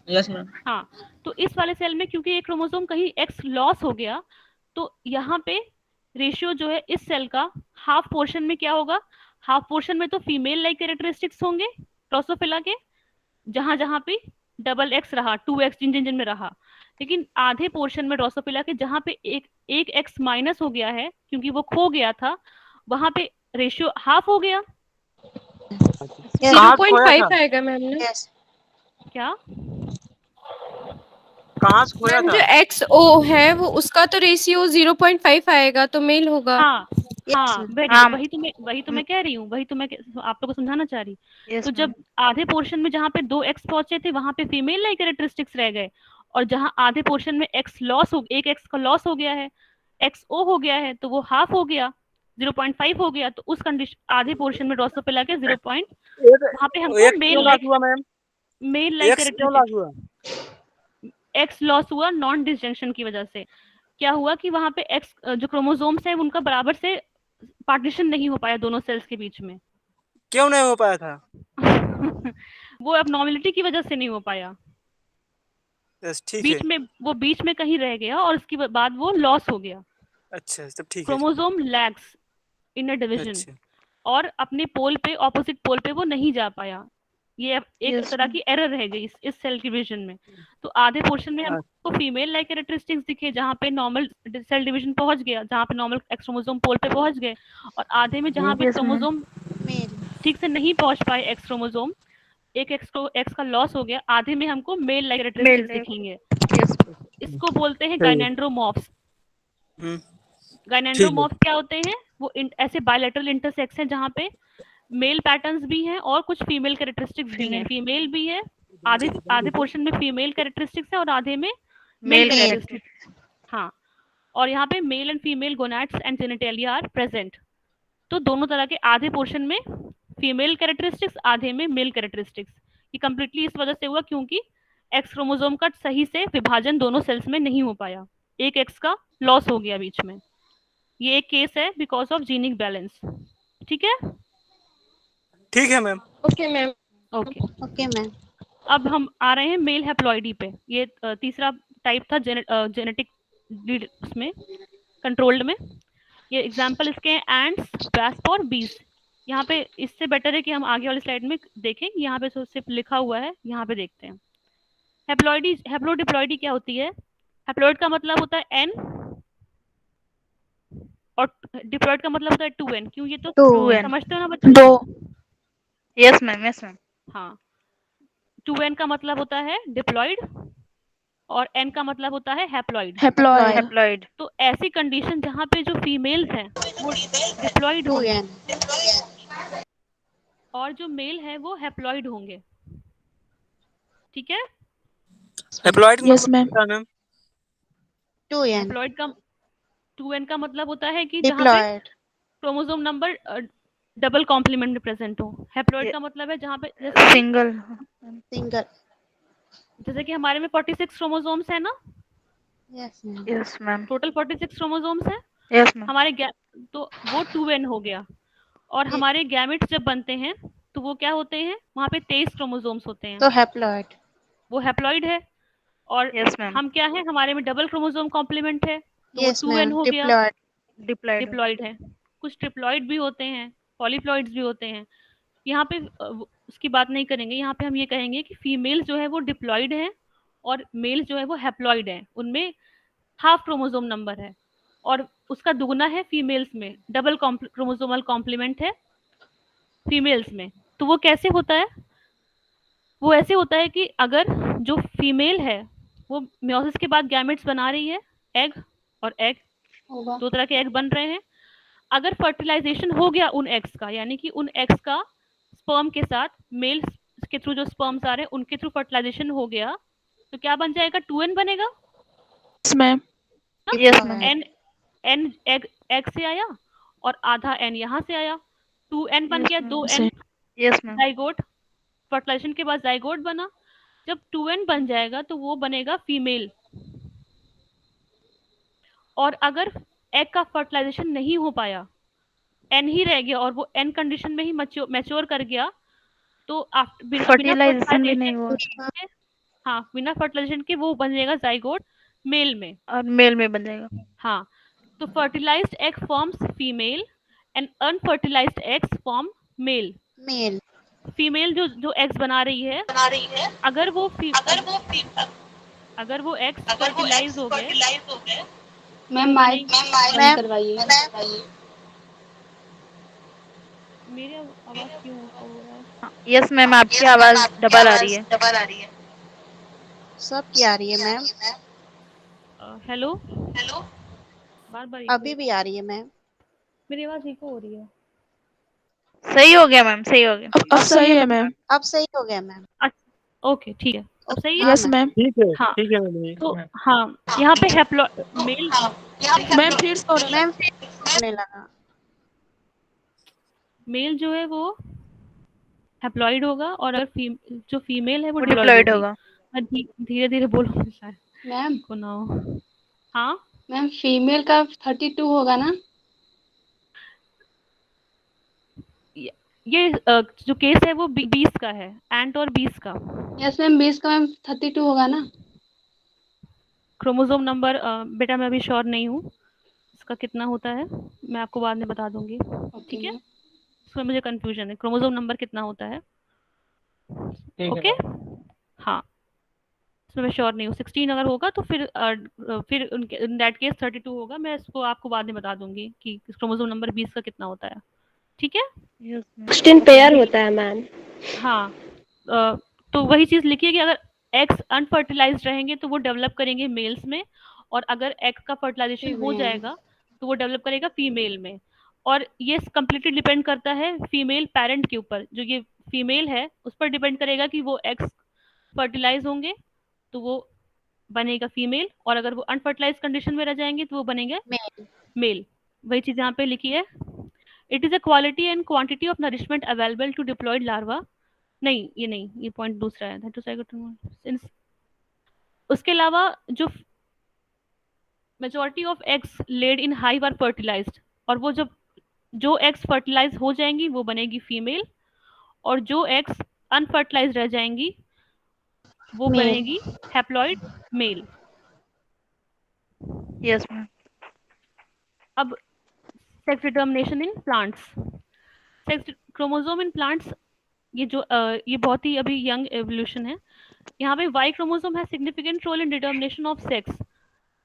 यस मैम, हाँ, तो इस वाले सेल में क्योंकि एक क्रोमोसोम कहीं एक्स लॉस हो गया, तो यहाँ पे रेशियो जो है इस सेल का हाफ पोर्शन में क्या होगा, हाफ पोर्शन में तो फीमेल लाइक कैरेक्टरिस्टिक्स होंगे ड्रोसोफिला के, जहां जहां पे डबल एक्स रहा, 2x जिन जिन जिन में रहा, लेकिन आधे पोर्शन में ड्रोसोफिला के जहां पे एक एक्स माइनस हो गया है क्योंकि वो खो गया था, वहां पे रेशियो हाफ हो गया। 0.5 आएगा मैम ने। यस। क्या? कहाँ से खोया मैम था? जो XO है वो उसका तो रेशियो 0.5 आएगा, तो मेल होगा। हाँ हाँ, हाँ। वही तो मैं कह रही हूँ, वही तो मैं आप लोगों को समझाना चाह रही। यस तो जब आधे पोर्शन में जहाँ पे दो एक्स पहुंचे थे वहां पे फीमेल लाइक कैरेक्टरिस्टिक्स रह गए, और जहाँ आधे पोर्शन में एक्स लॉस हो, एक एक्स का लॉस हो गया है, एक्स ओ हो गया है, तो वो हाफ हो गया, 0.5 हो गया। तो उस कंडीशन आधे पोर्शन में ड्रोसोफिला के 0. वहां पे हमको male like characteristics, X loss हुआ नॉन डिसजंक्शन की वजह से। क्या हुआ कि वहां पे एक्स जो क्रोमोसोम्स है उनका बराबर से पार्टीशन नहीं हो पाया दोनों सेल्स के बीच में। क्यों नहीं हो पाया था? वो एबनॉर्मेलिटी की वजह से नहीं हो पाया, यस, ठीक है। बीच में वो बीच में कहीं रह गया और उसके बाद वो लॉस हो गया। अच्छा, सब ठीक है। Chromosome lags in a division, अच्छा, और अपने पोल पे, ऑपोजिट पोल पे वो नहीं जा पाया। ये एक Yes, तरह की एरर रह गई इस सेल डिवीजन में। तो आधे पोर्शन में हमको फीमेल लाइक कैरेक्टरिस्टिक्स दिखे जहाँ पे नॉर्मल सेल डिवीजन पहुंच गया, जहाँ पे नॉर्मल एक्स क्रोमोसोम पोल पे पहुंच गए, और आधे में जहाँ पे Yes, ma'am. क्रोमोसोम ठीक से नहीं पहुंच पाए एक्स क्रोमोसोम, एक एक्स का लॉस हो गया, आधे में हमको मेल लाइक कैरेक्टरिस्टिक्स Male-like. दिखेंगे। यस। इसको बोलते हैं गाइनेंड्रोमॉर्फ्स। गाइनेंड्रोमॉर्फ्स क्या होते हैं? वो ऐसे बायलैटरल इंटरसेक्स हैं जहाँ पे मेल पैटर्न्स भी हैं और कुछ फीमेल कैरेक्टरिस्टिक्स भी हैं, फीमेल भी है, आधे पोर्शन में फीमेल कैरेक्टरिस्टिक्स है और आधे में मेल कैरेक्टरिस्टिक्स। हाँ, और यहाँ पे male and female gonads and genitalia are present. तो दोनों तरह के, आधे पोर्शन में फीमेल कैरेक्टरिस्टिक्स, आधे में मेल कैरेक्टरिस्टिक्स। ये कंप्लीटली इस वजह से हुआ क्योंकि एक्स क्रोमोसोम का सही से विभाजन दोनों सेल्स में नहीं हो पाया, एक एक्स का लॉस हो गया बीच में। ये एक केस है बिकॉज ऑफ जीनिक बैलेंस। ठीक है? ठीक है ma'am. Okay ma'am. Okay ma'am. अब हम आ रहे हैं मेल हैप्लॉइडी पे। ये तीसरा टाइप था जेनेटिक उसमें कंट्रोल्ड में। ये एग्जांपल इसके हैं एंड्स, वैस्प और बीज। यहाँ पे इससे बेटर है कि हम आगे वाली स्लाइड में देखें, यहाँ पे सिर्फ लिखा हुआ है, यहाँ पे देखते हैं। हैप्लॉइडी, हैप्लोडिप्लॉइडी क्या होती है? हैप्लॉइड का मतलब होता है एन, और डिप्लॉयड का मतलब होता है 2n। क्यों? ये तो 2n समझते हो ना बच्चे? 2 यस मैम हाँ, 2n का मतलब होता है डिप्लॉयड और n का मतलब होता है हैप्लॉयड। हैप्लॉइड तो ऐसी कंडीशन जहाँ पे जो फीमेल्स हैं वो डिप्लॉयड होंगे 2n और जो मेल है वो हैप्लॉयड होंगे। ठीक है? एप्लॉइड का यस मतलब मैम क्या है मैम? 2n हैप्लॉयड का 2n का मतलब होता है कि जहाँ पे diploid chromosome number double complement में प्रेजेंट हो। हैप्लॉयड का मतलब है जहाँ पे जैसे सिंगल सिंगल जैसे कि हमारे में 46 क्रोमोसोम्स है ना, yes ma'am yes ma'am total 46 chromosomes है यस मैम हमारे तो वो 2n हो गया। और हमारे गैमेट्स जब बनते हैं तो वो क्या होते हैं, वहाँ पे 23 क्रोमोसोम्स होते हैं, तो हैप्लॉइड वो हैप्लॉइड है। और यस मैम हम क्या है, हमारे में डबल क्रोमोसोम कॉम्प्लीमेंट है तो वो यस 2n मैम हो गया, डिप्लॉइड डिप्लॉइड डिप्लॉइड है। कुछ ट्रिप्लॉइड भी होते हैं, पॉलीप्लॉइड्स भी होते हैं। यहाँ पे उसकी बात नहीं करेंगे, यहाँ पे हम ये कहेंगे कि फीमेल जो है वो डिप्लॉइड है और मेल जो है वो हैप्लॉइड है। उनमें हाफ क्रोमोसोम नंबर है और उसका दुगना है फीमेल्स में, डबल क्रोमोसोमल कॉम्प्लीमेंट है फीमेल्स में। तो वो कैसे होता है? वो ऐसे होता है कि अगर जो फीमेल है वो मियोसिस के बाद गैमेट्स बना रही है, एग और एग, होगा 2 तरह के एग बन रहे हैं। अगर फर्टिलाइजेशन हो गया उन एग्स का, यानी कि उन एग्स का स्पर्म के साथ मेल के थ्रू जो स्पर्म्स आ रहे हैं उनके थ्रू फर्टिलाइजेशन हो गया, तो क्या बन जाएगा? 2n बनेगा। यस मैम ना? Yes ma'am n n egg egg से आया और आधा n यहाँ से आया, 2n बन गया, 2n yes ma'am zygote, fertilisation के बाद जाइगोट बना। जब 2n बन जाएगा तो वो बनेगा फीमेल। और अगर एग का फर्टिलाइजेशन नहीं हो पाया, एन ही रह गया और वो एन कंडीशन में ही मैच्योर कर गया, तो बिना फर्टिलाइजेशन भी नहीं हुआ के, हाँ बिना फर्टिलाइजेशन के वो बन जाएगा जाइगोट मेल में। और मेल में बन जाएगा हाँ, तो fertilised egg forms female and unfertilised eggs form male. Male female जो जो एग्स बना रही है, अगर वो अगर वो एग्स फर्टिलाइज हो गए मैम तो माइक बनेगी। बंद करवाइए। मेरी आवाज क्यों हो रहा है? यस मैम आपकी आवाज डबल आ रही है सब की आ रही है मैम हेलो, बार बार अभी भी आ रही है मैम मेरी आवाज इको हो रही है। सही हो गया मैम सही हो गया अब सही है मैम अब सही हो गया मैम अच्छा ओके ठीक है, अब सही है। यस मैम ठीक है हाँ ठीक है मैम। तो हाँ, यहाँ पे हैप्लो मेल मैम फिर से हो रहा है मैम फिर होने लगा मेल जो है वो हैप्लॉइड होगा और अगर जो फीमेल है वो डिप्लॉइड डिप्लॉइड होगी। होगा मैं धीरे धीरे बोलूंगी शायद मैम को ना हो। हाँ मैम फीमेल का 32 होगा ना? ये जो केस है वो 20 का है, एंट और 20 का। यस मैम 20 का मैम 32 होगा ना? क्रोमोसोम नंबर बेटा मैं अभी श्योर नहीं हूँ इसका कितना होता है, मैं आपको बाद में बता दूंगी। ठीक है, मैम। इसमें मुझे कंफ्यूजन है, क्रोमोसोम नंबर कितना होता है। ओके हाँ, इसमें मैं श्योर नहीं हूँ। 16 अगर होगा तो फिर इन दैट केस 32 होगा। मैं इसको आपको बाद में बता दूंगी कि क्रोमोसोम नंबर 20 का कितना होता है। ठीक है, 16 पेयर होता है मैम। हाँ तो वही चीज लिखिए कि अगर एग्स अनफर्टिलाइज्ड रहेंगे तो वो डेवलप करेंगे मेल्स में, और अगर एग का फर्टिलाइजेशन हो जाएगा तो वो डेवलप करेगा फीमेल में। और ये कम्प्लीटली डिपेंड करता है फीमेल पेरेंट के ऊपर, जो ये फीमेल है उस पर डिपेंड करेगा कि वो एग्स फर्टिलाइज होंगे तो वो बनेगा फीमेल, और अगर वो अनफर्टिलाइज कंडीशन में रह जाएंगे तो वो बनेंगे मेल। वही चीज यहाँ पे लिखी है। It is a quality and quantity of nourishment available to diploid larva. नहीं, ये पॉइंट दूसरा है। उसके अलावा जो majority of eggs laid in hive are fertilised, और वो जब जो एग्स फर्टिलाइज हो जाएंगी वो बनेगी फीमेल, और जो एग्स अनफर्टिलाइज रह जाएंगी वो बनेगी हैप्लॉइड मेल। यस मैम अब sex determination in plants. Sex chromosome in plants, ये बहुत ही अभी यंग एवोल्यूशन है। यहाँ पे Y chromosome has significant role in determination of sex.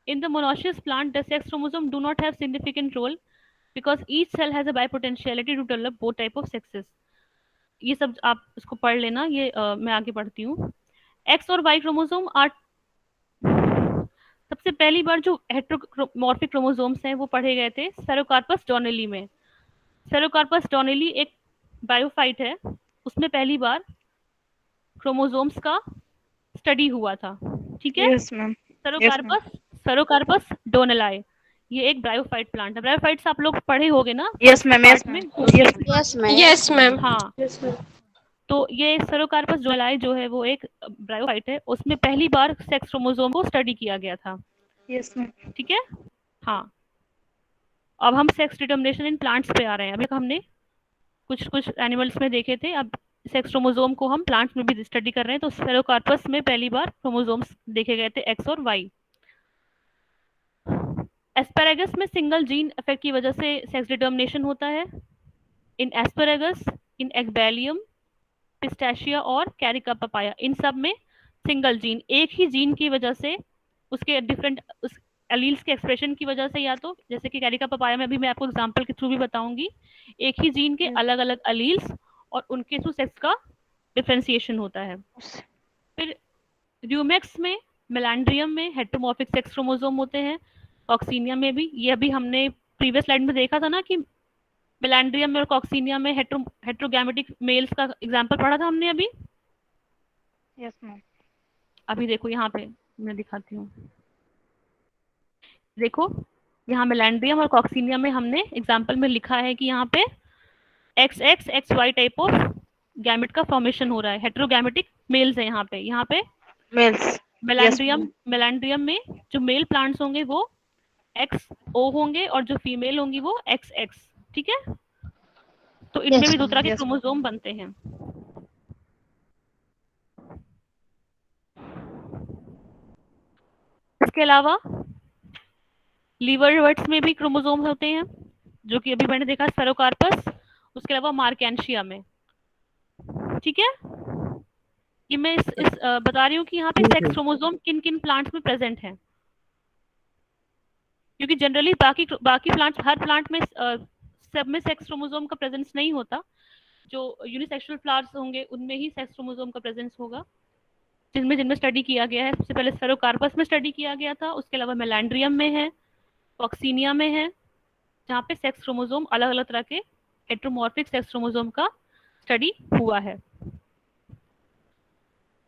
In the monoecious plant, the sex chromosome do not have significant role. because each cell has a bipotentiality to develop both type of sexes. ये सब आप इसको पढ़ लेना, ये मैं आगे पढ़ती हूँ. X और Y क्रोमोसोम आर, सबसे पहली बार जो हेटेरोमॉर्फिक क्रोमोसोम्स हैं वो पढ़े गए थे स्फेरोकार्पस डोनेली में. स्फेरोकार्पस डोनेली एक बायोफाइट है, उसमें पहली बार क्रोमोसोम्स का स्टडी हुआ था. ठीक है. Yes ma'am. स्फेरोकार्पस डोनेलाई ये एक ब्रायोफाइट प्लांट है. ब्रायोफाइट्स आप लोग पढ़े होंगे ना. Yes ma'am. यस में यस मैम. Yes ma'am. हाँ, तो ये स्फेरोकार्पस डोनेलाई जो है वो एक ब्रायोफाइट है, उसमें पहली बार सेक्स क्रोमोसोम को स्टडी किया गया था. Yes ma'am. ठीक है. हाँ, अब हम सेक्स डिटर्मिनेशन इन प्लांट्स पे आ रहे हैं. अभी हमने कुछ एनिमल्स में देखे थे, अब सेक्स क्रोमोसोम को हम प्लांट्स में भी स्टडी कर रहे हैं. तो स्फेरोकार्पस में पहली बार क्रोमोसोम्स देखे गए थे एक्स और वाई. एस्पेरेगस में सिंगल जीन इफेक्ट की वजह से सेक्स डिटर्मिनेशन होता है. इन एस्पेरेगस, इन एक्बेलियम, पिस्टाशिया और कैरिका पपाया, इन सब में सिंगल जीन, एक ही जीन की वजह से उसके डिफरेंट उस एलील्स के एक्सप्रेशन की वजह से, या तो जैसे कि कैरिका पपाया में अभी मैं आपको एग्जांपल के थ्रू भी बताऊंगी, एक ही जीन के अलग अलग एलील्स और उनके थ्रू सेक्स का डिफरेंशिएशन होता है. फिर र्यूमेक्स में, मेलांड्रियम में हेटेरोमॉर्फिक सेक्स क्रोमोसोम होते हैं. कॉक्सीनिया में भी, ये अभी हमने प्रीवियस स्लाइड में देखा था ना कि मेलांड्रियम में और कॉक्सीनिया में हेटेरोगैमेटिक मेल्स का एग्जांपल पढ़ा था हमने अभी. Yes ma'am. अभी देखो यहाँ पे मैं दिखाती हूँ. देखो यहाँ मेलांड्रियम और कॉक्सीनिया में हमने एग्जांपल में लिखा है कि यहाँ पे XX XY type of gamete का फॉर्मेशन हो रहा है. हेटेरोगैमेटिक मेल्स है यहाँ पे मेल्स. मेलांड्रियम में जो मेल प्लांट्स होंगे वो XO होंगे और जो फीमेल होंगी वो XX. ठीक है. तो इनमें भी दो तरह के क्रोमोसोम बनते हैं. इसके अलावा लीवरवर्ट्स में भी क्रोमोसोम होते हैं, जो कि अभी मैंने देखा स्फेरोकार्पस, उसके अलावा मार्केंशिया में. ठीक है. ये मैं इस बता रही हूँ कि यहाँ पे सेक्स क्रोमोसोम किन किन प्लांट्स में प्रेजेंट हैं, क्योंकि जनरली बाकी प्लांट्स, हर प्लांट में सब में सेक्स क्रोमोसोम का प्रेजेंस नहीं होता. जो यूनिसेक्सुअल फ्लावर्स होंगे उनमें ही सेक्स क्रोमोसोम का प्रेजेंस होगा, जिनमें स्टडी किया गया है. सबसे पहले स्फेरोकार्पस में स्टडी किया गया था, उसके अलावा मेलांड्रियम में है, कॉक्सीनिया में है, जहाँ पे सेक्स क्रोमोसोम अलग अलग तरह के हेटेरोमॉर्फिक सेक्स क्रोमोसोम का स्टडी हुआ है.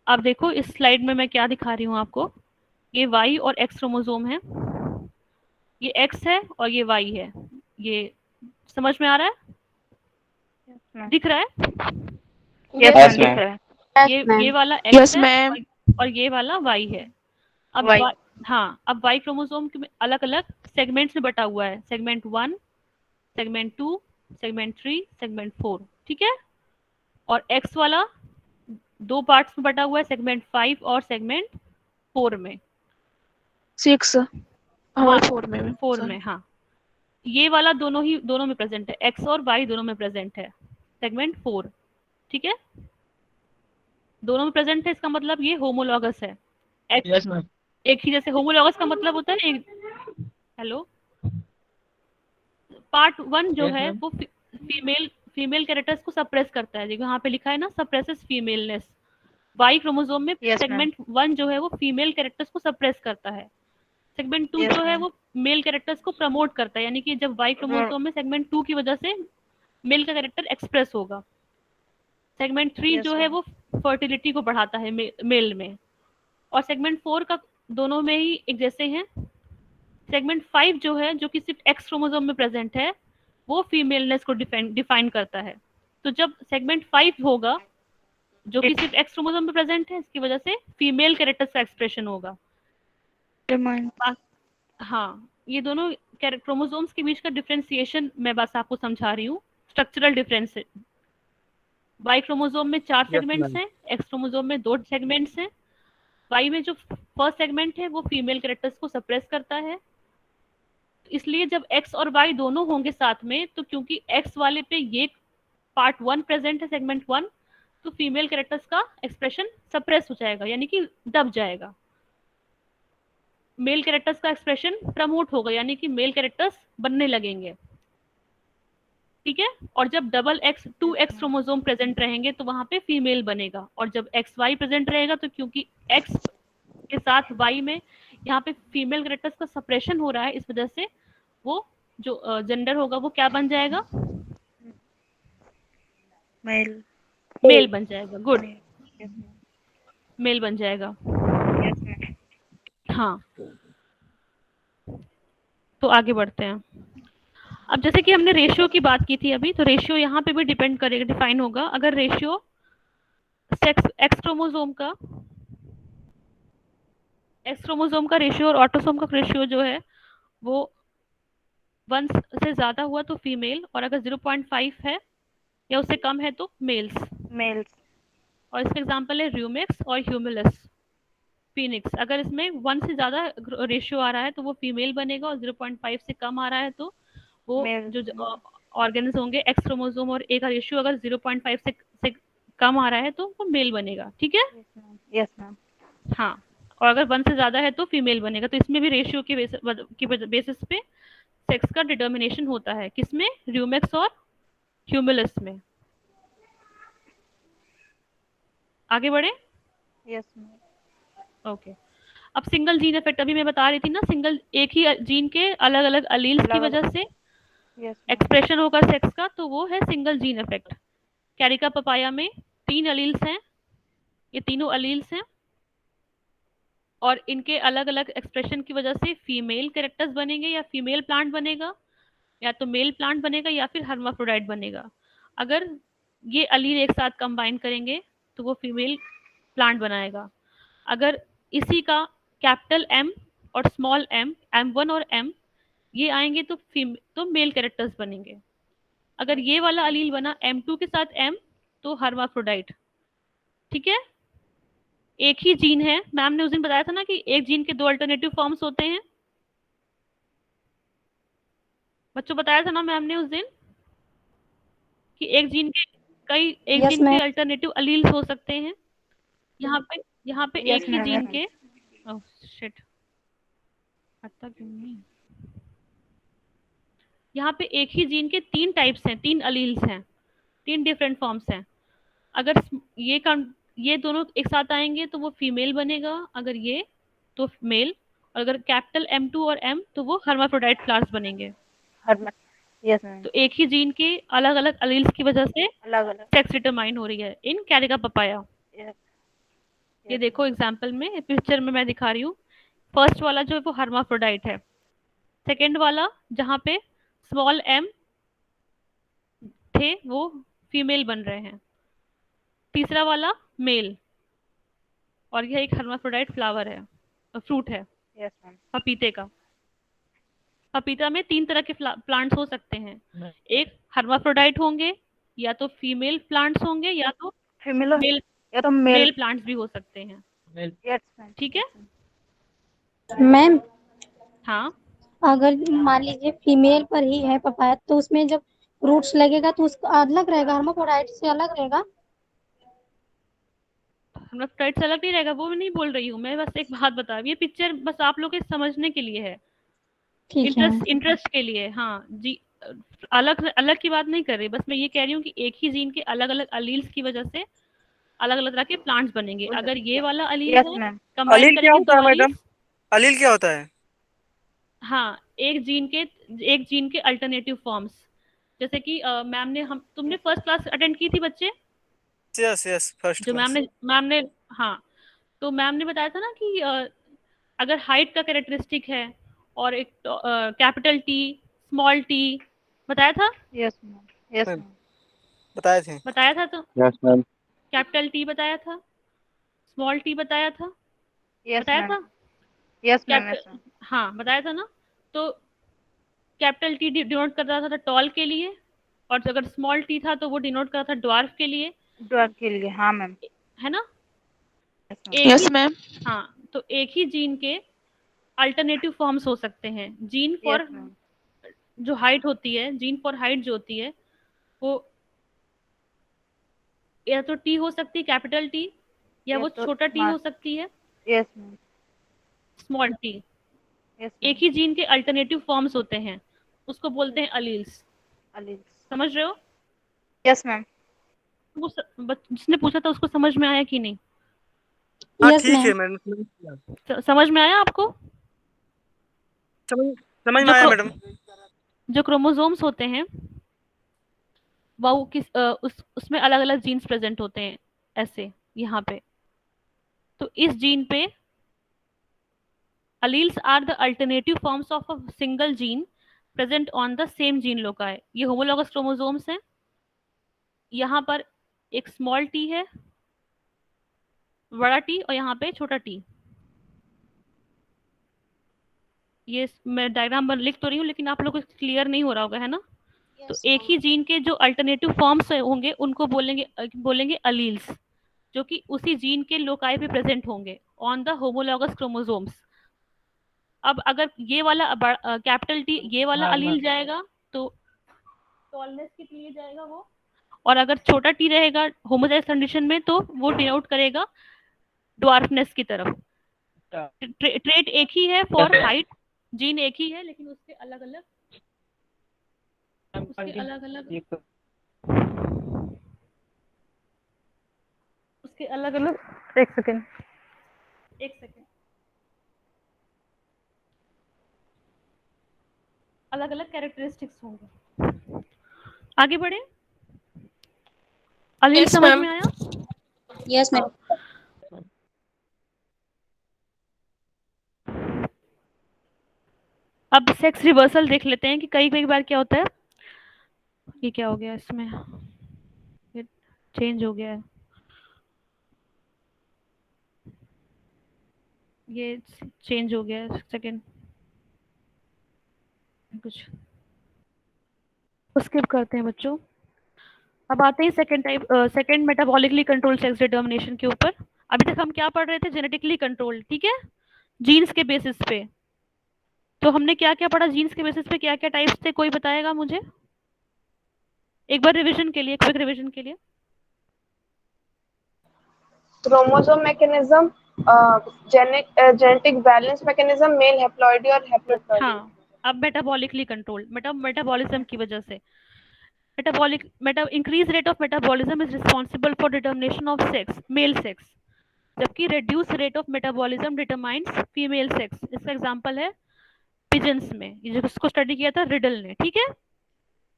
अब देखो इस स्लाइड में मैं क्या दिखा रही हूँ आपको. ये Y और X क्रोमोसोम है, ये X है और ये Y है. ये समझ में आ रहा है? दिख रहा है? Yes ma'am. ये वाला X यस है मैम. और ये वाला Y है. अब Y. हाँ, अब Y क्रोमोसोम के अलग अलग सेगमेंट्स में बटा हुआ है. Segment 1, segment 2, segment 3, segment 4. ठीक है. और X वाला दो पार्ट्स में बटा हुआ है, सेगमेंट 5 और सेगमेंट 4 में. 6 और 4 में. 4 में, हाँ. ये वाला दोनों में प्रेजेंट है, X और Y दोनों में प्रेजेंट है, सेगमेंट 4. ठीक है. दोनों में प्रेजेंट है, इसका मतलब ये होमोलॉगस है. Yes ma'am. एक ही जैसे होमोलॉगस का मतलब होता है हेलो, पार्ट 1 जो है वो फीमेल कैरेक्टर्स को सप्रेस करता है. देखो यहाँ पे लिखा है ना, सप्रेसेस फीमेलनेस. वाई क्रोमोसोम में सेगमेंट 1 जो है वो फीमेल कैरेक्टर्स को सप्रेस करता है. सेगमेंट 2 जो है वो मेल कैरेक्टर्स को प्रमोट करता है, यानी कि जब वाई क्रोमोसोम में सेगमेंट 2 की वजह से मेल का कैरेक्टर एक्सप्रेस होगा. सेगमेंट 3 जो है वो फर्टिलिटी को बढ़ाता है मेल में. और सेगमेंट 4 का दोनों में ही एक जैसे हैं. सेगमेंट 5 जो है, जो कि सिर्फ एक्स क्रोमोसोम में प्रेजेंट है, वो फीमेलनेस को डिफाइन करता है. तो जब सेगमेंट 5 होगा, जो कि सिर्फ एक्स क्रोमोसोम में प्रेजेंट है, इसकी वजह से फीमेल कैरेक्टर्स का एक्सप्रेशन होगा. हाँ, ये दोनों क्रोमोसोम्स के बीच का डिफरेंशिएशन मैं बस आपको समझा रही हूँ. Structural difference. वाई क्रोमोसोम में 4 सेगमेंट्स हैं, एक्स क्रोमोसोम में 2 सेगमेंट्स हैं. वाई में जो फर्स्ट सेगमेंट है वो फीमेल कैरेक्टर्स को सप्रेस करता है. इसलिए जब एक्स और वाई दोनों होंगे साथ में, तो क्योंकि एक्स वाले पे ये पार्ट 1 प्रेजेंट है, सेगमेंट 1, तो फीमेल कैरेक्टर्स का एक्सप्रेशन सप्रेस हो जाएगा, यानी कि दब जाएगा. मेल कैरेक्टर्स का एक्सप्रेशन प्रमोट होगा, यानी कि मेल कैरेक्टर्स बनने लगेंगे. ठीक है। और जब double x 2x chromosome present रहेंगे तो वहां पे फीमेल बनेगा, और जब XY प्रेजेंट रहेगा तो क्योंकि X के साथ Y में यहाँ पे फीमेल कैरेक्टर्स का सप्रेशन हो रहा है, इस वजह से वो जो जेंडर होगा वो क्या बन जाएगा, मेल। मेल बन जाएगा। गुड, मेल बन जाएगा। हाँ, तो आगे बढ़ते हैं। अब जैसे कि हमने रेशियो की बात की थी अभी, तो रेशियो यहाँ पे भी डिपेंड करेगा, डिफाइन होगा। अगर रेशियो एक्स क्रोमोसोम का रेशियो और ऑटोसोम का रेशियो जो है वो 1 से ज्यादा हुआ तो फीमेल, और अगर 0.5 है या उससे कम है तो मेल्स। और इसका एग्जांपल है र्यूमेक्स और ह्यूमिलस फीनिक्स। अगर इसमें 1 से ज्यादा रेशियो आ रहा है तो वो फीमेल बनेगा, और 0.5 से कम आ रहा है तो वो जो ऑर्गेन्स होंगे एक्स क्रोमोसोम और ए का रेशियो अगर 0.5 से कम आ रहा है तो वो मेल बनेगा। ठीक है। Yes ma'am. हाँ, और अगर 1 से ज्यादा है तो फीमेल बनेगा। तो इसमें भी रेशियो की बेसिस पे सेक्स का डिटर्मिनेशन होता है। किसमें? र्यूमेक्स और ह्यूमिलस में। आगे बढ़े। Yes ma'am. ओके। अब सिंगल जीन इफेक्ट अभी मैं बता रही थी ना, सिंगल एक ही जीन के अलग अलग अलील्स की वजह से एक्सप्रेशन होगा सेक्स का, तो वो है single gene effect. Carica papaya में 3 अलील्स हैं, ये तीनों अलील्स हैं, और इनके अलग अलग एक्सप्रेशन की वजह से फीमेल कैरेक्टर्स बनेंगे, या फीमेल प्लांट बनेगा, या तो मेल प्लांट बनेगा, या फिर हर्माफ्रोडाइट बनेगा। अगर ये अलील एक साथ कंबाइन करेंगे तो वो फीमेल प्लांट बनाएगा। अगर इसी का कैपिटल M और स्मॉल m, M1 और M ये आएंगे तो मेल कैरेक्टर्स बनेंगे। अगर ये वाला अलील बना M2 के साथ M तो हर्माफ्रोडाइट। ठीक है। एक ही जीन है, मैम ने उस दिन बताया था ना कि एक जीन के 2 अल्टरनेटिव फॉर्म्स होते हैं। बच्चों बताया था ना मैम ने उस दिन कि एक जीन के अल्टरनेटिव अलील्स हो सकते हैं। यहाँ पे एक ही जीन के शिट आता क्यों नहीं, यहाँ पे एक ही जीन के 3 टाइप्स हैं, 3 अलील्स हैं, 3 डिफरेंट फॉर्म्स हैं। अगर ये दोनों एक साथ आएंगे तो वो फीमेल बनेगा, अगर ये तो मेल, और अगर कैपिटल M2 और M तो वो हर्माफ्रोडाइट फ्लावर्स बनेंगे। Yes ma'am. तो एक ही जीन के अलग अलग अलील्स की वजह से सेक्स डिटरमाइन हो रही है इन कैरिका पपाया। ये देखो एग्जांपल में, पिक्चर में मैं दिखा रही हूँ। फर्स्ट वाला जो है वो हर्माफ्रोडाइट है, सेकेंड वाला जहाँ पे स्मॉल m थे वो फीमेल बन रहे हैं, तीसरा वाला मेल, और यह एक हर्माफ्रोडाइट फ्लावर है, फ्रूट है। Yes ma'am. पपीते का। पपीता में 3 तरह के प्लांट्स हो सकते हैं, एक हर्माफ्रोडाइट होंगे, या तो फीमेल प्लांट्स होंगे, या तो मेल प्लांट्स भी हो सकते हैं। Yes ma'am. ठीक है। मैम हाँ, अगर मान लीजिए फीमेल पर ही है पपाया तो उसमें जब रूट्स लगेगा तो उसका अलग रहेगा, हर्माफ्रोडाइट से अलग रहेगा। हर्माफ्रोडाइट से अलग नहीं रहेगा, वो मैं नहीं बोल रही हूँ, मैं बस एक बात बता रही हूँ। ये पिक्चर बस आप लोग के समझने के लिए है, ठीक है। इंटरेस्ट के लिए। हाँ जी, अलग अलग की बात नहीं कर रही, बस मैं ये कह रही हूँ कि एक ही जीन के अलग अलग अलील्स की वजह से अलग अलग तरह के प्लांट्स बनेंगे। अगर ये वाला अलील है, कंबाइन अलील क्या करेंगे होता है 2 मैडम? अलील्स। अलील क्या होता है? हाँ, एक जीन के अल्टरनेटिव फॉर्म्स, जैसे कि मैम ने तुमने फर्स्ट क्लास अटेंड की थी बच्चे? यस फर्स्ट जो क्लास। मैम ने हाँ, तो मैम ने बताया था ना कि अगर हाइट का कैरेक्टरिस्टिक है और एक कैपिटल T स्मॉल t, बताया था? Yes ma'am. Yes ma'am. बताया था तो यस मैम। कैपिटल T बताया था, स्मॉल t बताया था, बताया था? Yes ma'am. हाँ, बताया था ना। तो कैपिटल T डिनोट कर रहा था टॉल के लिए, और अगर स्मॉल t था तो वो डिनोट कर रहा था ड्वार्फ के लिए। हाँ मैम। है ना? Yes ma'am. हाँ, तो एक ही जीन के अल्टरनेटिव फॉर्म्स हो सकते हैं। जीन फॉर जो हाइट होती है, जीन फॉर हाइट जो होती है वो या तो T हो सकती है कैपिटल T, या वो छोटा t हो सकती है यस मैम। Small t। एक ही जीन के अल्टरनेटिव फॉर्म्स होते हैं, उसको बोलते हैं अलील्स। समझ रहे हो? Yes ma'am. जिसने पूछा था उसको समझ में आया कि नहीं? हाँ यस ठीक है मैम। मैडम, समझ में आया आपको? समझ में जो आया क्रो, मैडम। जो क्रोमोसोम्स होते हैं वो उसमें अलग अलग जीन्स प्रेजेंट होते हैं ऐसे यहाँ पे। तो इस जीन पे alleles are the alternative forms of a single gene present on the same gene loci। ये होमोलॉगस क्रोमोसोम्स हैं। यहाँ पर एक स्मॉल टी है, बड़ा टी, और यहाँ पे छोटा टी। ये मैं डायग्राम लिख तो रही हूँ लेकिन आप लोगों को क्लियर नहीं हो रहा होगा, है ना? तो एक ही जीन के जो अल्टरनेटिव फॉर्म्स होंगे उनको बोलेंगे अलील्स, जो कि उसी जीन के लोकाई पे प्रेजेंट होंगे ऑन द होमोलॉगस क्रोमोसोम्स। अब अगर ये वाला कैपिटल टी ये वाला अलील जाएगा तो टॉलनेस के लिए जाएगा वो, और अगर छोटा टी रहेगा होमोजाइगस कंडीशन में तो वो डिनोट करेगा ड्वार्फनेस की तरफ। ट्रेट एक ही है फॉर हाइट, जीन एक ही है लेकिन उसके अलग अलग एक सेकेंड अलग अलग कैरेक्टरिस्टिक्स होंगे। आगे बढ़े। अलील Yes, समझ ma'am. में आया? Yes ma'am. अब सेक्स रिवर्सल देख लेते हैं कि कई कई बार क्या होता है। ये क्या हो गया इसमें, ये चेंज हो गया है, ये चेंज हो गया है। सेकेंड कुछ स्किप करते हैं बच्चों। अब आते हैं second metabolically control sex determination के ऊपर। अभी तक हम क्या पढ़ रहे थे? जेनेटिकली कंट्रोल, ठीक है, जीन्स के बेसिस पे। तो हमने क्या क्या पढ़ा जीन्स के बेसिस पे, क्या क्या टाइप्स थे? कोई बताएगा मुझे एक बार रिवीजन के लिए, क्विक रिवीजन के लिए। Chromosome mechanism, genetic balance mechanism, male haploidy और हैप्लोइडी। हाँ, अब मेटाबॉलिकली कंट्रोल, मेटाबॉलिज्म की वजह से increase rate of metabolism is responsible for determination of sex, male sex, जबकि reduce rate of metabolism determines female sex. इसका एग्जांपल है pigeons में, ये जिसको स्टडी किया था रिडल ने, ठीक है।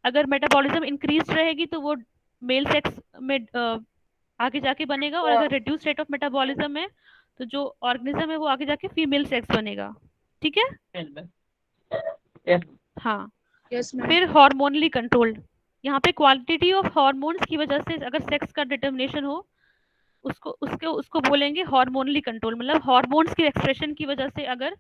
अगर मेटाबॉलिज्म इंक्रीज रहेगी तो वो मेल सेक्स में आगे जाके बनेगा, और अगर रिड्यूस रेट ऑफ मेटाबॉलिज्म है तो जो ऑर्गेनिज्म है वो आगे जाके फीमेल सेक्स बनेगा, ठीक है। हाँ, फिर हार्मोनली कंट्रोल, यहाँ पे क्वालिटी ऑफ हार्मोन्स की वजह से अगर सेक्स का डिटर्मिनेशन हो उसको बोलेंगे हार्मोनली कंट्रोल। मतलब हार्मोन्स की एक्सप्रेशन की वजह से अगर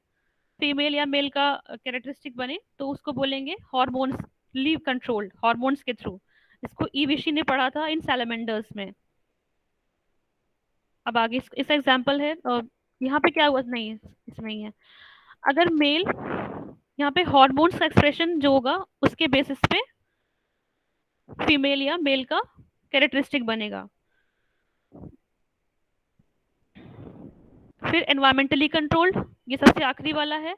फीमेल या मेल का कैरेक्टरिस्टिक बने तो उसको बोलेंगे हार्मोनली कंट्रोल्ड, हार्मोन्स के थ्रू। इसको विशी ने पढ़ा था इन सैलमेंडर्स में। अब आगे इसका एग्जांपल है, यहाँ पे क्या हुआ, नहीं इसमें ही है। अगर मेल, यहाँ पे हार्मोन्स का एक्सप्रेशन जो होगा उसके बेसिस पे फीमेल या मेल का कैरेक्टरिस्टिक बनेगा। फिर एनवायरमेंटली कंट्रोल्ड, ये सबसे आखिरी वाला है।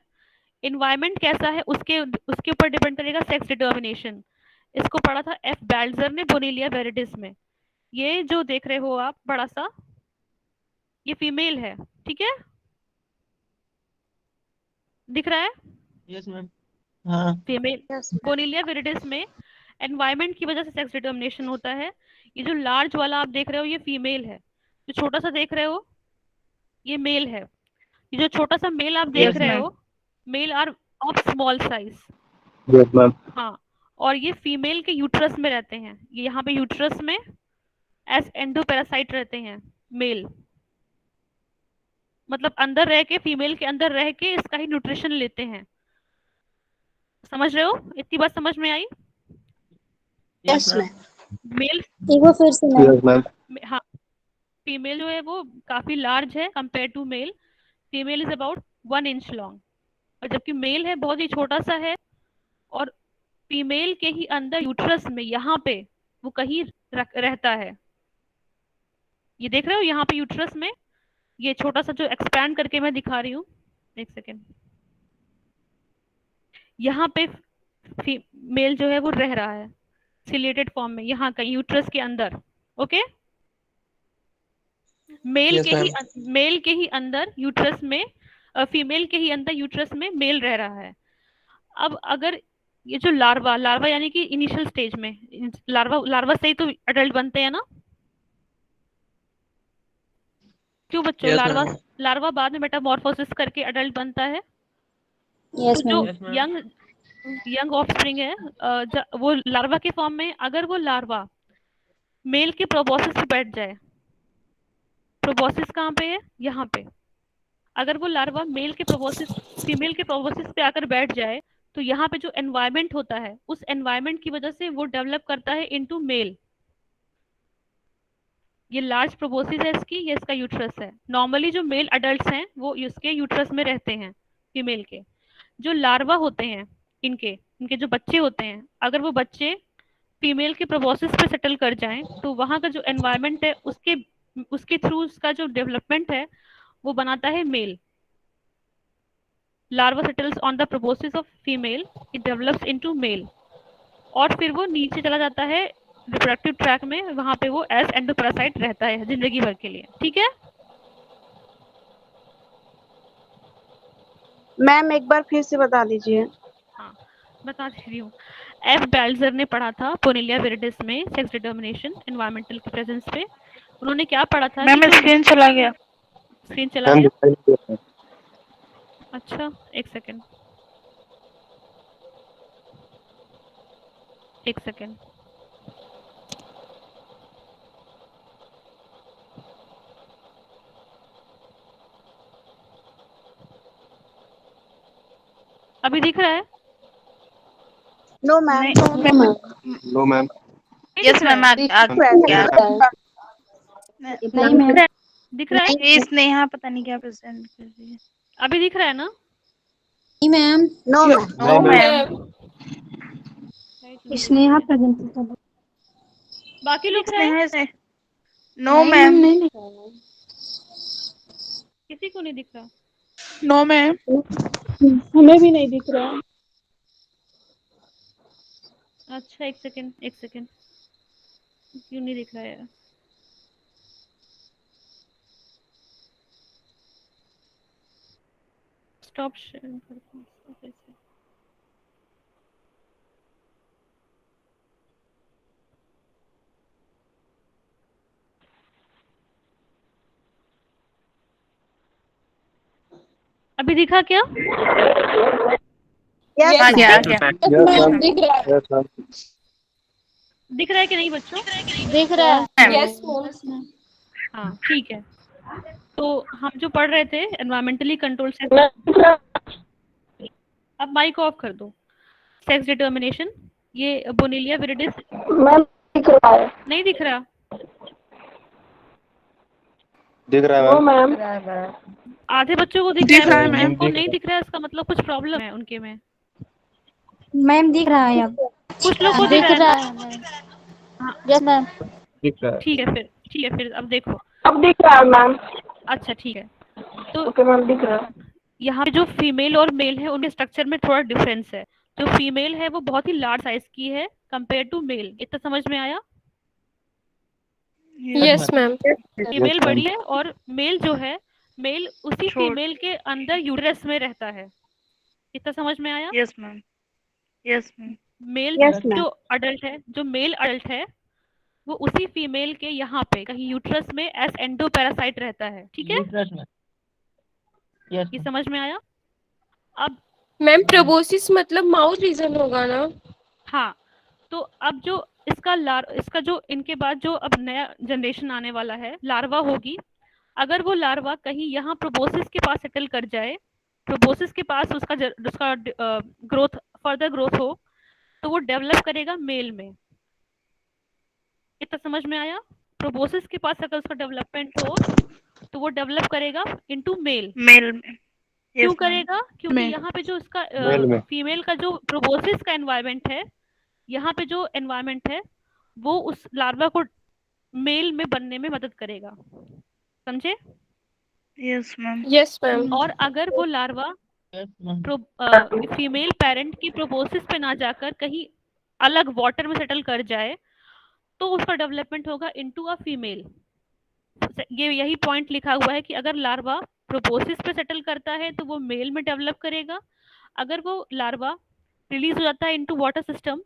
एनवायरमेंट कैसा है उसके ऊपर डिपेंड करेगा सेक्स डिटर्मिनेशन। इसको पढ़ा था एफ बैल्जर ने बोनेलिया वेरिडिस में। ये जो देख रहे हो आप बड़ा सा, ये फीमेल है, ठीक है, दिख रहा है? Yes ma'am. हाँ। फीमेल बोनेलिया वेरिडिस में एनवायरमेंट की वजह से सेक्स डिटर्मिनेशन होता है। ये जो लार्ज वाला आप देख रहे हो ये फीमेल है, जो छोटा सा देख रहे हो ये मेल है। ये जो छोटा सा मेल आप देख रहे हो, male are of small size. Yes ma'am. हाँ, और ये फीमेल के यूट्रस में रहते हैं। ये यहाँ पे यूट्रस में एज एंडोपैरासाइट रहते हैं मेल, मतलब अंदर रह के, फीमेल के अंदर रह के इसका ही न्यूट्रिशन लेते हैं। समझ रहे हो? इतनी बात समझ में आई? Yes ma'am. मेल, एक बार फिर से मैम। Yes ma'am. हाँ, फीमेल जो है वो काफी लार्ज है compare to male. Female is about 1 inch long, और जबकि मेल है बहुत ही छोटा सा है, और फीमेल के ही अंदर यूट्रस में यहाँ पे वो कहीं रहता है। ये देख रहे हो यहाँ पे यूट्रस में, ये छोटा सा जो एक्सपैंड करके मैं दिखा रही हूँ, एक सेकेंड, यहाँ पे मेल जो है वो रह रहा है। सिलेटेड फॉर्म में, यहाँ कहीं यूट्रस के अंदर। ओके, मेल Yes, के ही ma'am. मेल के ही अंदर यूट्रस में, फीमेल के ही अंदर यूट्रस में मेल रह रहा है। अब अगर ये जो लार्वा यानी कि इनिशियल स्टेज में, लार्वा से ही तो अडल्ट बनते हैं ना, क्यों बच्चों? Yes, ma'am. लार्वा बाद में मेटामॉर्फोसिस करके अडल्ट बनता है। यस तो जो ma'am. Yes, ma'am. Young offspring है, वो लार्वा के फॉर्म में, अगर वो लार्वा मेल के प्रोबोसिस पे बैठ जाए, प्रोबोसिस कहाँ पे है? यहाँ पे। अगर वो लार्वा मेल के प्रोबोसिस, फीमेल के प्रोबोसिस पे आकर बैठ जाए, तो यहाँ पे जो एनवायरनमेंट होता है, उस एनवायरनमेंट की वजह से वो डेवलप करता है इनटू मेल। ये लार्ज प्रोबोसिस है इसकी, ये इसका यूट्रस है। नॉर्मली जो मेल अडल्ट्स हैं वो इसके यूट्रस में रहते हैं, फीमेल के। जो लार्वा होते हैं इनके जो बच्चे होते हैं, अगर वो बच्चे फीमेल के प्रोबोसिस पे सेटल कर जाएं, तो वहाँ का जो एनवायरनमेंट है उसके थ्रू उसका जो डेवलपमेंट है वो बनाता है male. Larva settles on the proboscis of female, it develops into male, और फिर वो नीचे चला जाता है रिप्रोडक्टिव ट्रैक में, वहां पे वो एज एंडोपैरासाइट रहता है जिंदगी भर के लिए। ठीक है मैम एक बार फिर से बता दीजिए। हाँ, बता रही हूँ। एफ बेल्जर ने पढ़ा था पोनेलिया विरिडिस में सेक्स डिटर्मिनेशन एनवायरमेंटल के प्रेजेंस पे। उन्होंने क्या पढ़ा था? मैम स्क्रीन चला गया। स्क्रीन चला गया? अच्छा, एक सेकेंड। अभी दिख रहा है? No ma'am. No, ma'am. Yes ma'am नहीं मैम। दिख रहा है? ये स्नेहा पता नहीं क्या प्रेजेंट कर रही है। अभी दिख रहा है ना? नहीं ma'am. No ma'am. No ma'am. Sneha present कर। बाकी लोग हैं? स्नेहा से नो मैम। किसी को नहीं दिख रहा? No ma'am. हमें भी नहीं दिख रहा है। अच्छा, एक सेकेंड क्यों नहीं दिख रहा है? स्टॉप शेयरिंग करता हूँ फिर से। अभी दिखा क्या? यस आ गया Yes, ma'am. Yes, ma'am. दिख रहा है कि नहीं बच्चों? दिख रहा है। यस हाँ, ठीक है। तो हम जो पढ़ रहे थे एनवायरमेंटली कंट्रोल से, अब माइक ऑफ कर दो। सेक्स डिटर्मिनेशन, ये बोनेलिया विरिडिस। दिख रहा है। नहीं दिख रहा? दिख रहा है नो मैम. मैम। आधे बच्चों को दिख रहा है, जिनको नहीं दिख रहा है इसका मतलब कुछ प्रॉब्लम है उनके में। मैम दिख रहा है अब। कुछ लोग को दिख रहा है। Yes ma'am. दिख रहा है. ठीक है फिर अब देखो। अब दिख रहा है मैम। अच्छा, ठीक है। तो ओके मैम, दिख रहा है। यहाँ पे जो फीमेल और मेल है उनके स्ट्रक्चर में थोड़ा डिफरेंस है। जो फीमेल है वो बहुत ही लार्ज साइज की है कंपेयर टू मेल। इतना समझ में आया? Yes ma'am. Female ma'am. बड़ी है और मेल जो है, मेल उसी छोट। फीमेल के अंदर यूट्रस में रहता है। इतना समझ में आया? Yes ma'am. Yes ma'am. Male Yes, ma'am. जो अडल्ट है, जो मेल अडल्ट है, वो उसी फीमेल के यहाँ पे कहीं यूट्रस में एस एंडोपैरासाइट रहता है। ठीक है, यूट्रस में। यस ये समझ में आया? अब मैम प्रोबोसिस मतलब माउथ रीजन होगा ना? हाँ, तो अब जो इसका जो इनके बाद जो अब नया जनरेशन आने वाला है, लार्वा होगी। अगर वो लार्वा कहीं यहाँ प्रोबोसिस के पास सेटल कर जाए, प्रोबोसिस के पास उसका ग्रोथ, फर्दर ग्रोथ हो, तो वो डेवलप करेगा मेल में। इतना समझ में आया? प्रोबोसिस के पास अगर उसका डेवलपमेंट हो तो वो डेवलप करेगा इनटू मेल। मेल में। क्यों करेगा? क्योंकि यहाँ पे जो उसका मेल में. फीमेल का जो प्रोबोसिस का एनवायरनमेंट है, यहाँ पे जो एनवायरनमेंट है वो उस लार्वा को मेल में बनने में मदद करेगा। समझे? Yes ma'am. Yes ma'am. और अगर वो larva yes ma'am. Female parent की प्रोबोसिस पे ना जाकर कहीं अलग वाटर में सेटल कर जाए तो उसका डेवलपमेंट होगा इनटू अ फीमेल। ये यही पॉइंट लिखा हुआ है कि अगर लार्वा प्रोपोसिस पे सेटल करता है तो वो मेल में डेवलप करेगा, अगर वो लार्वा रिलीज हो जाता है into water system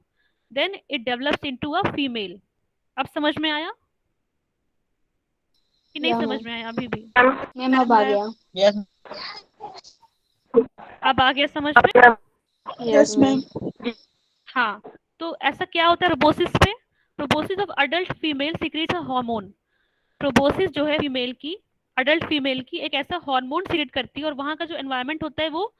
then it develops into a female. अब समझ में आया कि नहीं समझ में आया? अभी भी मैम अब आ गया। यस अब आ गया समझ में? Yes ma'am. हाँ, तो ऐसा क्या होता है प्रोपोसिस पे? Proboscis of adult female secretes a hormone. Proboscis जो है फीमेल की, अडल्ट फीमेल की एक ऐसा हार्मोन सीक्रेट करती है और वहाँ का जो एनवायरनमेंट होता है वो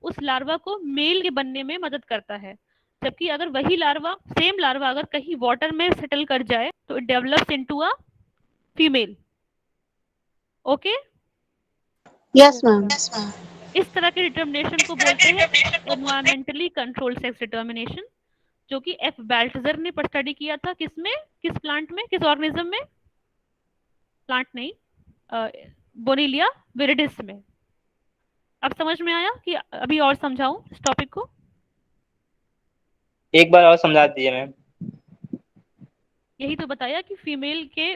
उस लार्वा को मेल के बनने में मदद करता है। जबकि अगर वही लार्वा, सेम लार्वा अगर कहीं वाटर में सेटल कर जाए तो it develops into a female. Okay, yes ma'am. इस तरह के डिटर्मिनेशन को बोलते हैं एनवायरमेंटली कंट्रोल्ड सेक्स डिटर्मिनेशन, जो कि एफ बैल्टजर ने स्टडी किया था। किसमें, किस प्लांट में, किस ऑर्गेनिज्म में? प्लांट नहीं, बोनीलिया विरिडिस में। अब समझ में आया कि अभी और समझाऊं इस टॉपिक को? एक बार और समझा दीजिए मैम। यही तो बताया कि फीमेल के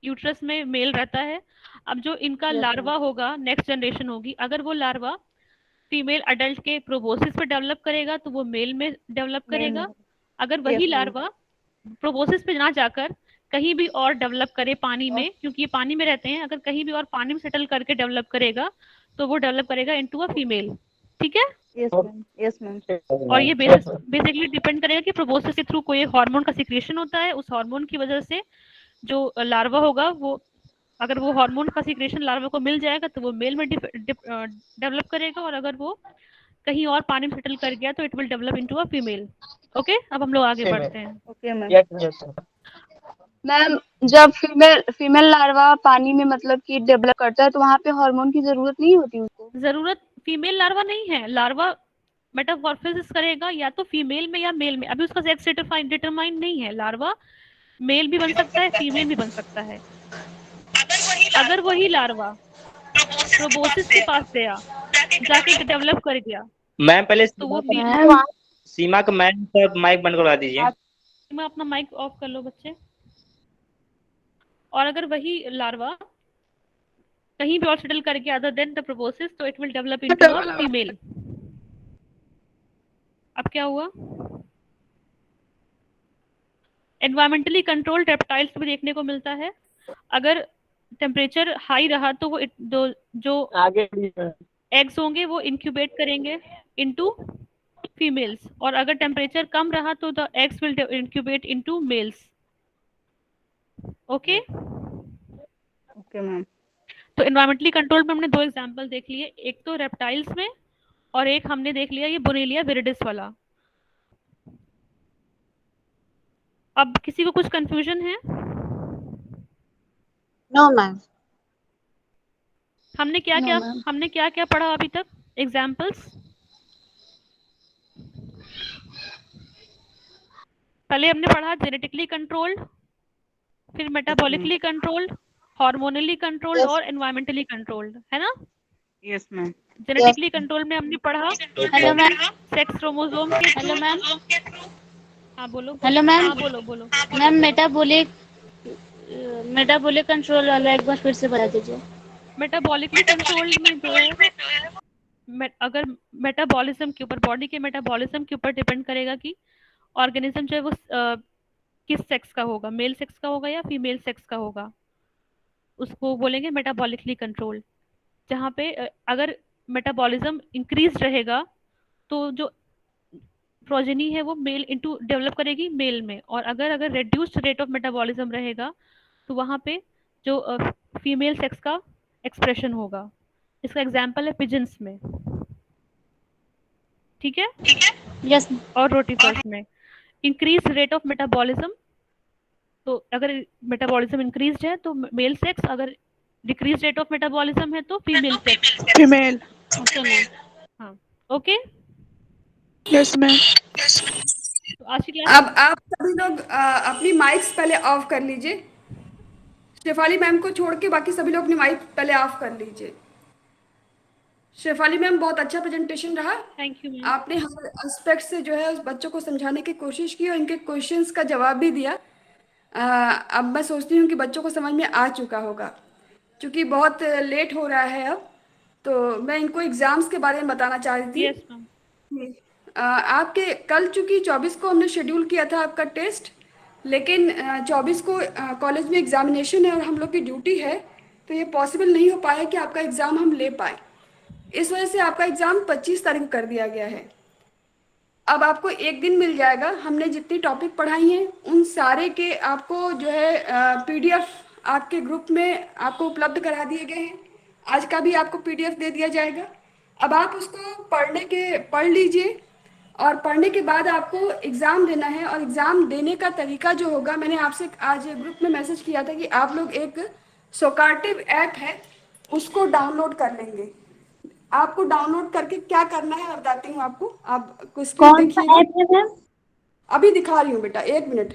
यूट्रस में मेल रहता है। अब जो इनका लार्वा होगा, नेक्स्ट जनरेशन होगी, अगर वो लार्वा फीमेल अडल्ट के प्रोबोसिस पे डेवलप करेगा तो वो मेल में डेवलप करेगा। अगर वही लार्वा प्रोबोसिस पे ना जाकर कहीं भी और डेवलप करे पानी में, क्योंकि ये पानी में रहते हैं, अगर कहीं भी और पानी में सेटल करके डेवलप करेगा तो वो डेवलप करेगा इनटू अ फीमेल। ठीक है? Yes ma'am. और ये बेसिकली डिपेंड करेगा कि प्रोबोसिस के थ्रू कोई हार्मोन का सिक्रेशन होता है, उस हार्मोन की वजह से जो लार्वा होगा वो, अगर वो हार्मोन का सिक्रेशन लार्वा को मिल जाएगा तो वो मेल में डेवलप करेगा, और अगर वो कहीं और पानी में सेटल कर गया तो it will develop into a female. Okay, अब हम लोग आगे बढ़ते हैं। Okay ma'am. यस मैम जब फीमेल लार्वा पानी में मतलब कि डेवलप करता है तो वहाँ पे हार्मोन की जरूरत नहीं होती उसको? जरूरत फीमेल लार्वा नहीं है, लार्वा मेटामॉर्फोसिस करेगा या तो फीमेल में या मेल में। अभी उसका सेक्स डिटरमाइन नहीं है, लार्वा मेल भी बन सकता है, फीमेल भी बन सकता है। अगर वही लार्वा प्रोबोसिस के पास गया, जाके डेवलप कर गया, मैम पहले तो वो सीमा का मैम का माइक बंद करवा दीजिए। मैं अपना माइक ऑफ कर लो बच्चे। और अगर वही लार्वा कहीं भी और सेटल कर गया अदर देन द प्रोबोसिस तो it will develop into a female. अब क्या हुआ? एनवायरमेंटली कंट्रोल्ड रेप्टाइल्स में देखने को मिलता है, अगर टेम्परेचर हाई रहा तो वो जो आगे एग्स होंगे वो इंक्यूबेट करेंगे इनटू फीमेल्स, और अगर टेम्परेचर कम रहा तो the eggs will incubate into males. Okay okay ma'am. तो एनवायरमेंटली कंट्रोल में हमने दो एग्जांपल देख लिए, एक तो रेप्टाइल्स में और एक हमने देख लिया ये बोनेलिया विरिडिस वाला। अब किसी को कुछ कंफ्यूजन है? No ma'am. हमने क्या क्या पढ़ा अभी तक? एग्जाम्पल्स पहले हमने पढ़ा जेनेटिकली कंट्रोल्ड, फिर मेटाबॉलिकली कंट्रोल्ड, हार्मोनली कंट्रोल्ड और एनवायरमेंटली कंट्रोल्ड, है ना? Yes ma'am. जेनेटिकली कंट्रोल में हमने पढ़ा हेलो मैम। सेक्स क्रोमोसोम के। Hello ma'am. हाँ बोलो। Hello ma'am. हाँ बोलो। मैम मेटाबॉलिक कंट्रोल वाला एक बार फिर से बता दीजिए। मेटाबॉलिकली कंट्रोल में जो है अगर मेटाबॉलिज्म के ऊपर, बॉडी के मेटाबॉलिज्म के ऊपर डिपेंड करेगा कि ऑर्गेनिज्म जो है वो किस सेक्स का होगा, मेल सेक्स का होगा या फीमेल सेक्स का होगा, उसको बोलेंगे मेटाबॉलिकली कंट्रोल। जहाँ पे अगर मेटाबॉलिज्म इंक्रीज रहेगा तो जो प्रोजेनी है वो मेल इनटू डेवलप करेगी मेल में, और अगर रेड्यूस्ड रेट ऑफ मेटाबॉलिज्म रहेगा तो वहाँ पे जो फीमेल सेक्स का एक्सप्रेशन होगा। इसका एग्जांपल है पिजन्स में, ठीक है? यस। और रोटिफर्स में इंक्रीज रेट ऑफ मेटाबॉलिज्म, तो अगर मेटाबॉलिज्म इंक्रीज है तो मेल सेक्स, अगर डिक्रीज रेट ऑफ मेटाबॉलिज्म है तो female sex. Female. Okay ma'am. हाँ ओके। Yes ma'am. तो आज की क्लास अब आप सभी लोग अपनी माइक्स पहले ऑफ कर लीजिए। शेफाली मैम को छोड़ के बाकी सभी लोग अपनी माइक पहले ऑफ कर लीजिए। शेफाली मैम, बहुत अच्छा प्रेजेंटेशन रहा। Thank you ma'am. आपने हर एस्पेक्ट से जो है उस बच्चों को समझाने की कोशिश की और इनके क्वेश्चंस का जवाब भी दिया। अब मैं सोचती हूँ कि बच्चों को समझ में आ चुका होगा, क्योंकि बहुत लेट हो रहा है अब। तो मैं इनको एग्जाम्स के बारे में बताना चाह रही थी। Yes ma'am. आपके कल चूंकि 24 को हमने शेड्यूल किया था आपका टेस्ट, लेकिन 24 को कॉलेज में एग्जामिनेशन है और हम लोग की ड्यूटी है, तो ये पॉसिबल नहीं हो पाया कि आपका एग्ज़ाम हम ले पाए। इस वजह से आपका एग्ज़ाम 25 तारीख को कर दिया गया है। अब आपको एक दिन मिल जाएगा। हमने जितनी टॉपिक पढ़ाई हैं उन सारे के आपको जो है पीडीएफ आपके ग्रुप में आपको उपलब्ध करा दिए गए हैं। आज का भी आपको पीडीएफ दे दिया जाएगा। अब आप उसको पढ़ लीजिए और पढ़ने के बाद आपको एग्ज़ाम देना है। और एग्ज़ाम देने का तरीका जो होगा, मैंने आपसे आज ग्रुप में मैसेज किया था कि आप लोग एक सोकार्टिव ऐप है उसको डाउनलोड कर लेंगे। आपको डाउनलोड करके क्या करना है मैं बताती हूँ आपको। आप स्क्रीन कौन सा देखिएगा। ऐप है मैम? अभी दिखा रही हूँ बेटा, 1 मिनट।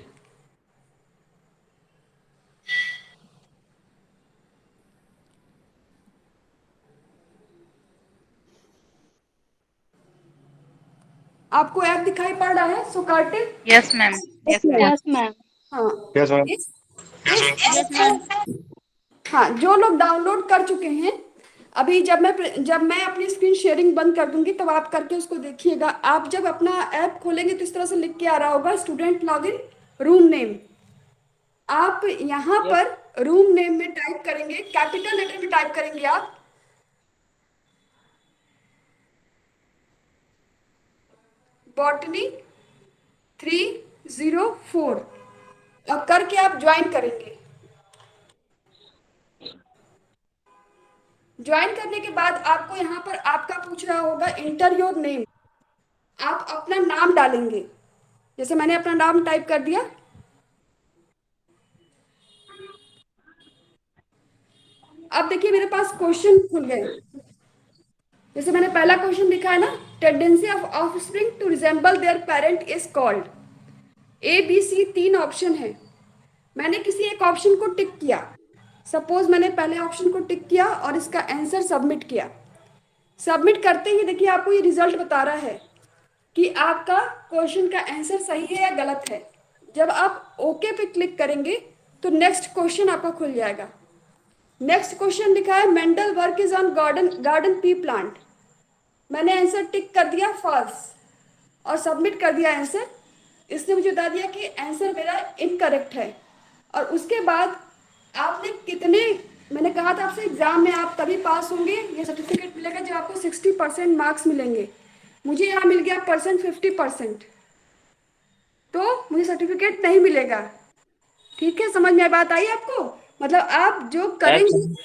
आपको ऐप दिखाई पड़ रहा है सोकार्टिव? Yes ma'am. Yes ma'am. Yes ma'am. हाँ। Yes ma'am. Yes ma'am. हाँ, जो लोग डाउनलोड कर चुके हैं, अभी जब मैं अपनी स्क्रीन शेयरिंग बंद कर दूंगी तब आप करके उसको देखिएगा। आप जब अपना ऐप खोलेंगे तो इस तरह से लिख के आ रहा होगा स्टूडेंट लॉगिन रूम नेम। आप यहाँ पर रूम नेम में टाइप करेंगे, कैपिटल लेटर में टाइप करेंगे आप बॉटनी 304 और करके आप ज्वाइन करेंगे। ज्वाइन करने के बाद आपको यहाँ पर आपका पूछ रहा होगा इंटर योर नेम। आप अपना नाम डालेंगे, जैसे मैंने अपना नाम टाइप कर दिया। अब देखिए मेरे पास क्वेश्चन खुल गए। जैसे मैंने पहला क्वेश्चन लिखा है ना, tendency of offspring to resemble their parent is called. A B C 3 option है। मैंने किसी एक ऑप्शन को टिक किया। सपोज मैंने पहले ऑप्शन को टिक किया और इसका आंसर सबमिट किया। सबमिट करते ही देखिए आपको ये रिजल्ट बता रहा है कि आपका क्वेश्चन का आंसर सही है या गलत है। जब आप ओके पे क्लिक करेंगे तो नेक्स्ट क्वेश्चन आपका खुल जाएगा। नेक्स्ट क्वेश्चन लिखा है mental work is on garden pea plant. मैंने आंसर टिक कर दिया फॉल्स और सबमिट कर दिया आंसर। इसने मुझे बता दिया कि आंसर मेरा इनकरेक्ट है। और उसके बाद आपने कितने, मैंने कहा था आपसे एग्जाम में आप तभी पास होंगे, ये सर्टिफिकेट मिलेगा जब आपको 60% मार्क्स मिलेंगे। मुझे यहाँ मिल गया 50%, तो मुझे सर्टिफिकेट नहीं मिलेगा। ठीक है, समझ में बात आई आपको? मतलब आप जो करेंगे